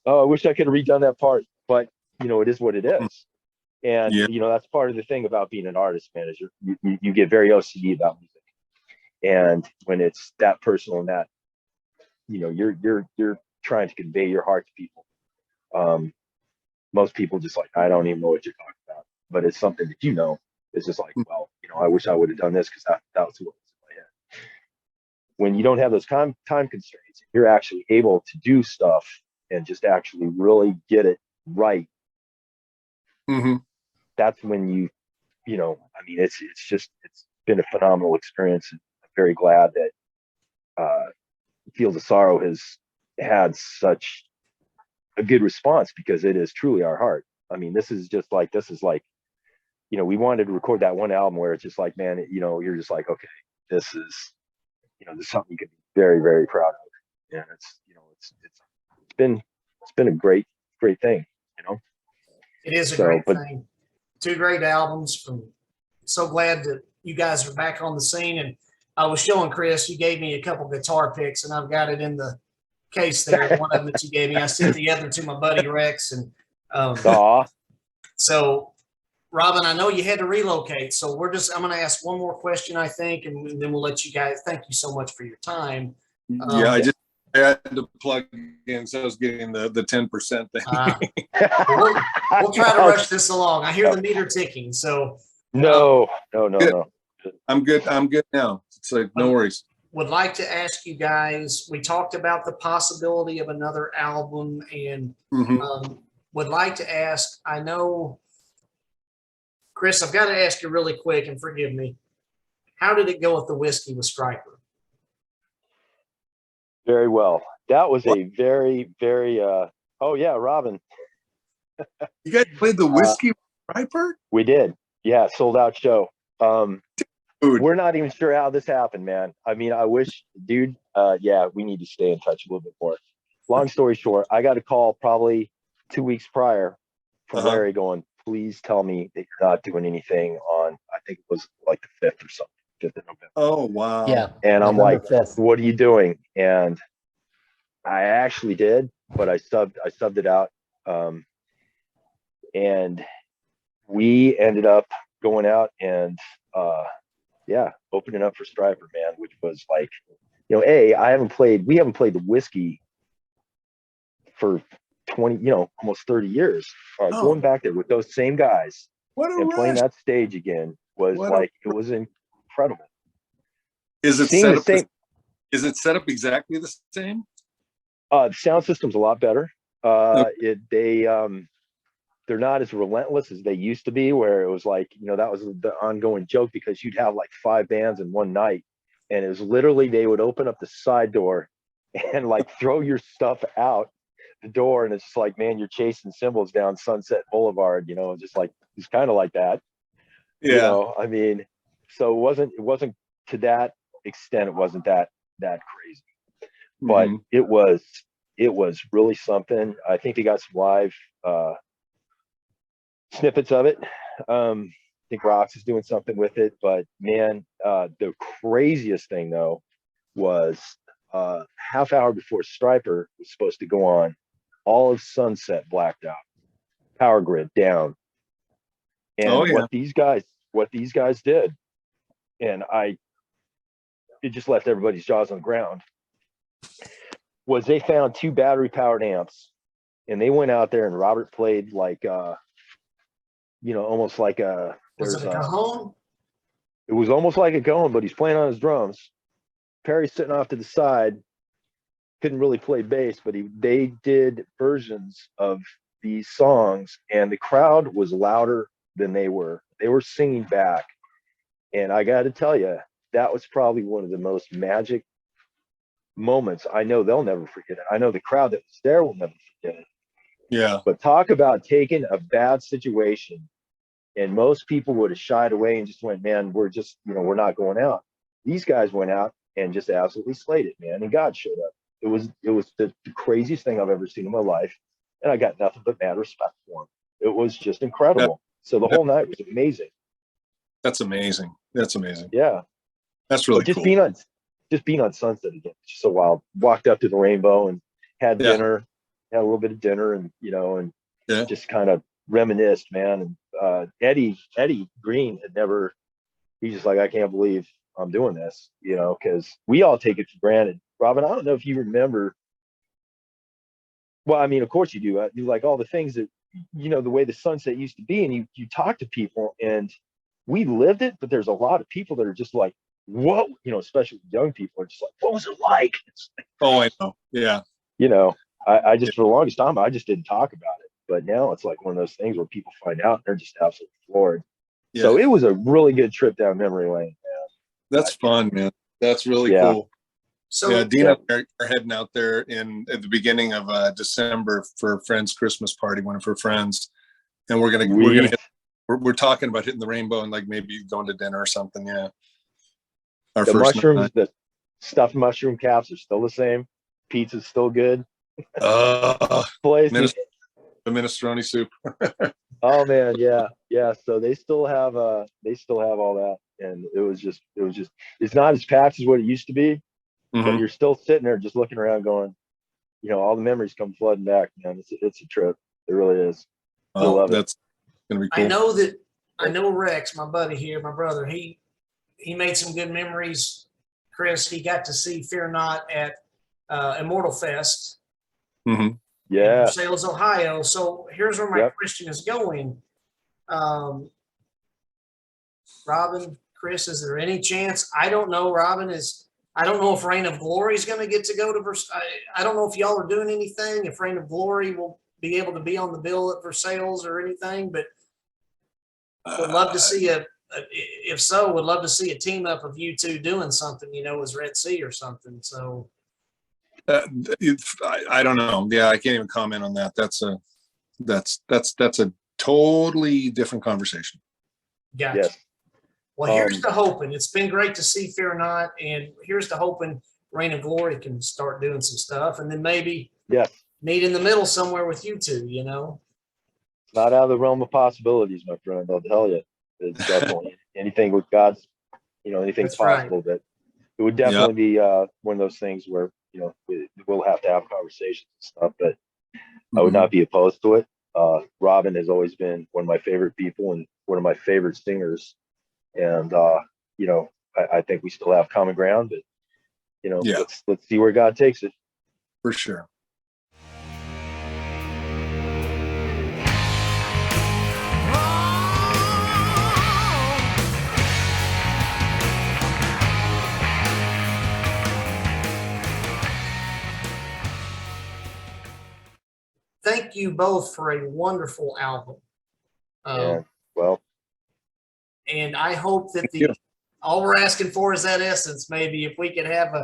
[SPEAKER 4] I wish I could have redone that part. But, you know, it is what it is. And, you know, that's part of the thing about being an artist, man, is you get very OCD about music. And when it's that personal and that, you know, you're trying to convey your heart to people. Most people just like, I don't even know what you're talking about. But it's something that, you know, it's just like, well, you know, I wish I would have done this because that was what was in my head. When you don't have those time constraints, you're actually able to do stuff and just actually really get it right. That's when you know, I mean, it's been a phenomenal experience. And I'm very glad that Field of Sorrow has had such a good response, because it is truly our heart. I mean, this is like, you know, we wanted to record that one album where it's just like, man, you know, you're just like, okay, this is, you know, this is something you can be very, very proud of. And it's, you know, it's been a great thing, you know.
[SPEAKER 2] It is a great thing. 2 great albums. So glad that you guys are back on the scene. And I was showing Chris, you gave me a couple guitar picks, and I've got it in the case there. One of them that you gave me, I sent the other to my buddy Rex. And so, Robyn, I know you had to relocate, so I'm going to ask one more question, I think, and then we'll let you guys. Thank you so much for your time.
[SPEAKER 5] I had to plug in, so I was getting the 10% thing.
[SPEAKER 2] We'll try to rush this along. I hear the meter ticking, so
[SPEAKER 4] no.
[SPEAKER 5] I'm good now. It's like, no worries.
[SPEAKER 2] Would like to ask you guys, we talked about the possibility of another album, and would like to ask, I know, Chris, I've got to ask you really quick, and forgive me, how did it go with the whiskey with Stryper?
[SPEAKER 4] Very well. That was a very, very, oh yeah, Robyn.
[SPEAKER 5] You guys played the whiskey with Stryper?
[SPEAKER 4] We did. Yeah, sold out show.
[SPEAKER 5] Dude.
[SPEAKER 4] We're not even sure how this happened, man. I mean, I wish, dude, yeah, we need to stay in touch a little bit more. Long story short, I got a call probably 2 weeks prior from Larry going, please tell me that you're not doing anything on, I think it was like the 5th or something, 5th of November.
[SPEAKER 5] Oh, wow.
[SPEAKER 3] Yeah.
[SPEAKER 4] And I'm like,
[SPEAKER 3] 5th.
[SPEAKER 4] what are you doing? And I actually did, but I subbed it out. And we ended up going out and, opening up for Stryper, man, which was like, you know, we haven't played the whiskey for 20, you know, almost 30 years. Going back there with those same guys and playing that stage again was it was incredible.
[SPEAKER 5] Is it set up exactly the same?
[SPEAKER 4] The sound system's a lot better. They're not as relentless as they used to be, where it was like, you know, that was the ongoing joke, because you'd have like 5 bands in one night, and it was literally, they would open up the side door and like throw your stuff out the door. And it's just like, man, you're chasing cymbals down Sunset Boulevard, you know, just like, it's kind of like that.
[SPEAKER 5] Yeah.
[SPEAKER 4] You know, I mean, so it wasn't to that extent. It wasn't that crazy, but it was really something. I think they got some live, snippets of it. I think Rox is doing something with it, but man, the craziest thing though was half hour before Stryper was supposed to go on, all of Sunset blacked out, power grid down, and what these guys did, and it just left everybody's jaws on the ground, was they found 2 battery powered amps, and they went out there, and Robert played like you know, almost like
[SPEAKER 2] was it a cajon?
[SPEAKER 4] it was almost like a Cohen, but he's playing on his drums. Perry's sitting off to the side, couldn't really play bass, but they did versions of these songs, and the crowd was louder than they were. They were singing back. And I got to tell you, that was probably one of the most magic moments. I know they'll never forget it. I know the crowd that was there will never forget it.
[SPEAKER 5] Yeah.
[SPEAKER 4] But talk about taking a bad situation, and most people would have shied away and just went, man, we're just, we're not going out. These guys went out and just absolutely slayed it, man. And God showed up. It was the craziest thing I've ever seen in my life. And I got nothing but mad respect for him. It was just incredible. So the whole night was amazing.
[SPEAKER 5] That's amazing. That's amazing.
[SPEAKER 4] Yeah.
[SPEAKER 5] That's really
[SPEAKER 4] just
[SPEAKER 5] cool.
[SPEAKER 4] being on Sunset again. Just so wild. Walked up to the Rainbow and had dinner, had a little bit of dinner, and just kind of reminisced, man. And Eddie Green had never. He's just like, I can't believe I'm doing this, because we all take it for granted. Robyn, I don't know if you remember. Well, I mean, of course you do. You like all the things that, the way the Sunset used to be, and you talk to people, and we lived it, but there's a lot of people that are just like, what, especially young people are just like, what was it like?
[SPEAKER 5] Oh, I know. Yeah.
[SPEAKER 4] I just, for the longest time, I just didn't talk about it. But now it's like one of those things where people find out and they're just absolutely floored. Yeah. So it was a really good trip down memory lane, man.
[SPEAKER 5] That's fun, man. That's really cool.
[SPEAKER 2] So
[SPEAKER 5] Dean and I are heading out there at the beginning of December for a friend's Christmas party, one of her friends, and we're talking about hitting the Rainbow and like maybe going to dinner or something. Yeah.
[SPEAKER 4] The mushrooms, the stuffed mushroom caps are still the same. Pizza's still good.
[SPEAKER 5] The minestrone soup.
[SPEAKER 4] Oh man, yeah. So they still have all that, and it was just it's not as packed as what it used to be. But you're still sitting there just looking around going, all the memories come flooding back, man. It's a trip. It really is. I love
[SPEAKER 5] that's gonna be cool.
[SPEAKER 2] I know Rex, my buddy here, my brother, he made some good memories. Chris, he got to see Fear Not at Immortal Fest.
[SPEAKER 5] Yeah.
[SPEAKER 2] In Versailles, Ohio. So here's where my question is going. Robyn, Chris, is there any chance? I don't know, Robyn, I don't know if Reign of Glory is going to get to go to Versailles. I don't know if y'all are doing anything, if Reign of Glory will be able to be on the bill at Versailles or anything, but would love to see if so, would love to see a team up of you two doing something, as Red Sea or something. So
[SPEAKER 5] I don't know. Yeah, I can't even comment on that. That's a totally different conversation.
[SPEAKER 2] Gotcha.
[SPEAKER 4] Yes.
[SPEAKER 2] Well, here's the hoping. It's been great to see Fear Not, and here's the hoping Reign of Glory can start doing some stuff, and then maybe meet in the middle somewhere with you two,
[SPEAKER 4] Not out of the realm of possibilities, my friend. I'll tell you. It's definitely anything with God's, anything's possible. But it would definitely be one of those things where, we'll have to have conversations and stuff, but I would not be opposed to it. Robyn has always been one of my favorite people and one of my favorite singers. And, I think we still have common ground, but, let's see where God takes it.
[SPEAKER 5] For sure.
[SPEAKER 2] Thank you both for a wonderful album. And I hope that all we're asking for is that essence. Maybe if we could have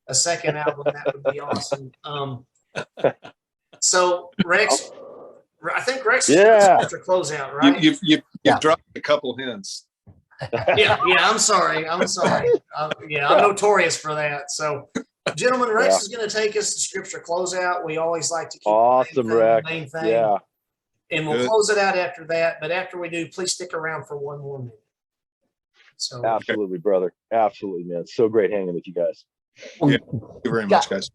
[SPEAKER 2] a second album, that would be awesome. So Rex, I think Rex is to close out, right?
[SPEAKER 5] You've dropped a couple hints.
[SPEAKER 2] Yeah. I'm sorry. I'm notorious for that. So, gentlemen, Rex is going to take us to scripture closeout. We always like to keep
[SPEAKER 4] the main thing. Yeah.
[SPEAKER 2] And we'll close it out after that. But after we do, please stick around for one more minute. So
[SPEAKER 4] absolutely, brother. Absolutely, man. It's so great hanging with you guys.
[SPEAKER 5] Thank you very much, guys.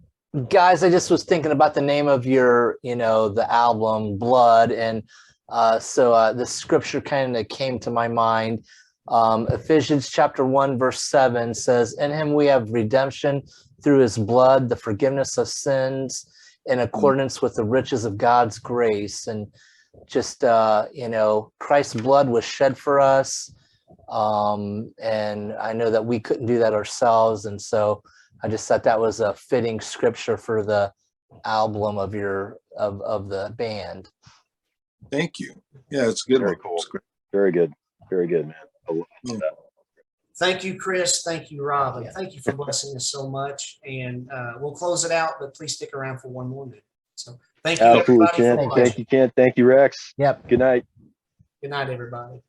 [SPEAKER 3] Guys, I just was thinking about the name of your, the album, Blood. And so the scripture kind of came to my mind. Ephesians chapter 1, verse 7 says, in him we have redemption through his blood, the forgiveness of sins in accordance with the riches of God's grace. And just, Christ's blood was shed for us. And I know that we couldn't do that ourselves. And so I just thought that was a fitting scripture for the album of the band.
[SPEAKER 5] Thank you. Yeah, it's a good
[SPEAKER 4] Very
[SPEAKER 5] one.
[SPEAKER 4] cool.
[SPEAKER 5] It's great.
[SPEAKER 4] Very good. Very good, man. I love
[SPEAKER 5] Yeah.
[SPEAKER 4] that.
[SPEAKER 2] Thank you, Chris. Thank you, Robyn. Thank you for blessing us so much. And we'll close it out, but please stick around for one more minute. So thank you,
[SPEAKER 4] Absolutely,
[SPEAKER 2] everybody, for
[SPEAKER 4] Kent.
[SPEAKER 2] watching.
[SPEAKER 4] Thank you, Kent. Thank you, Rex.
[SPEAKER 3] Yep.
[SPEAKER 4] Good night.
[SPEAKER 2] Good night, everybody.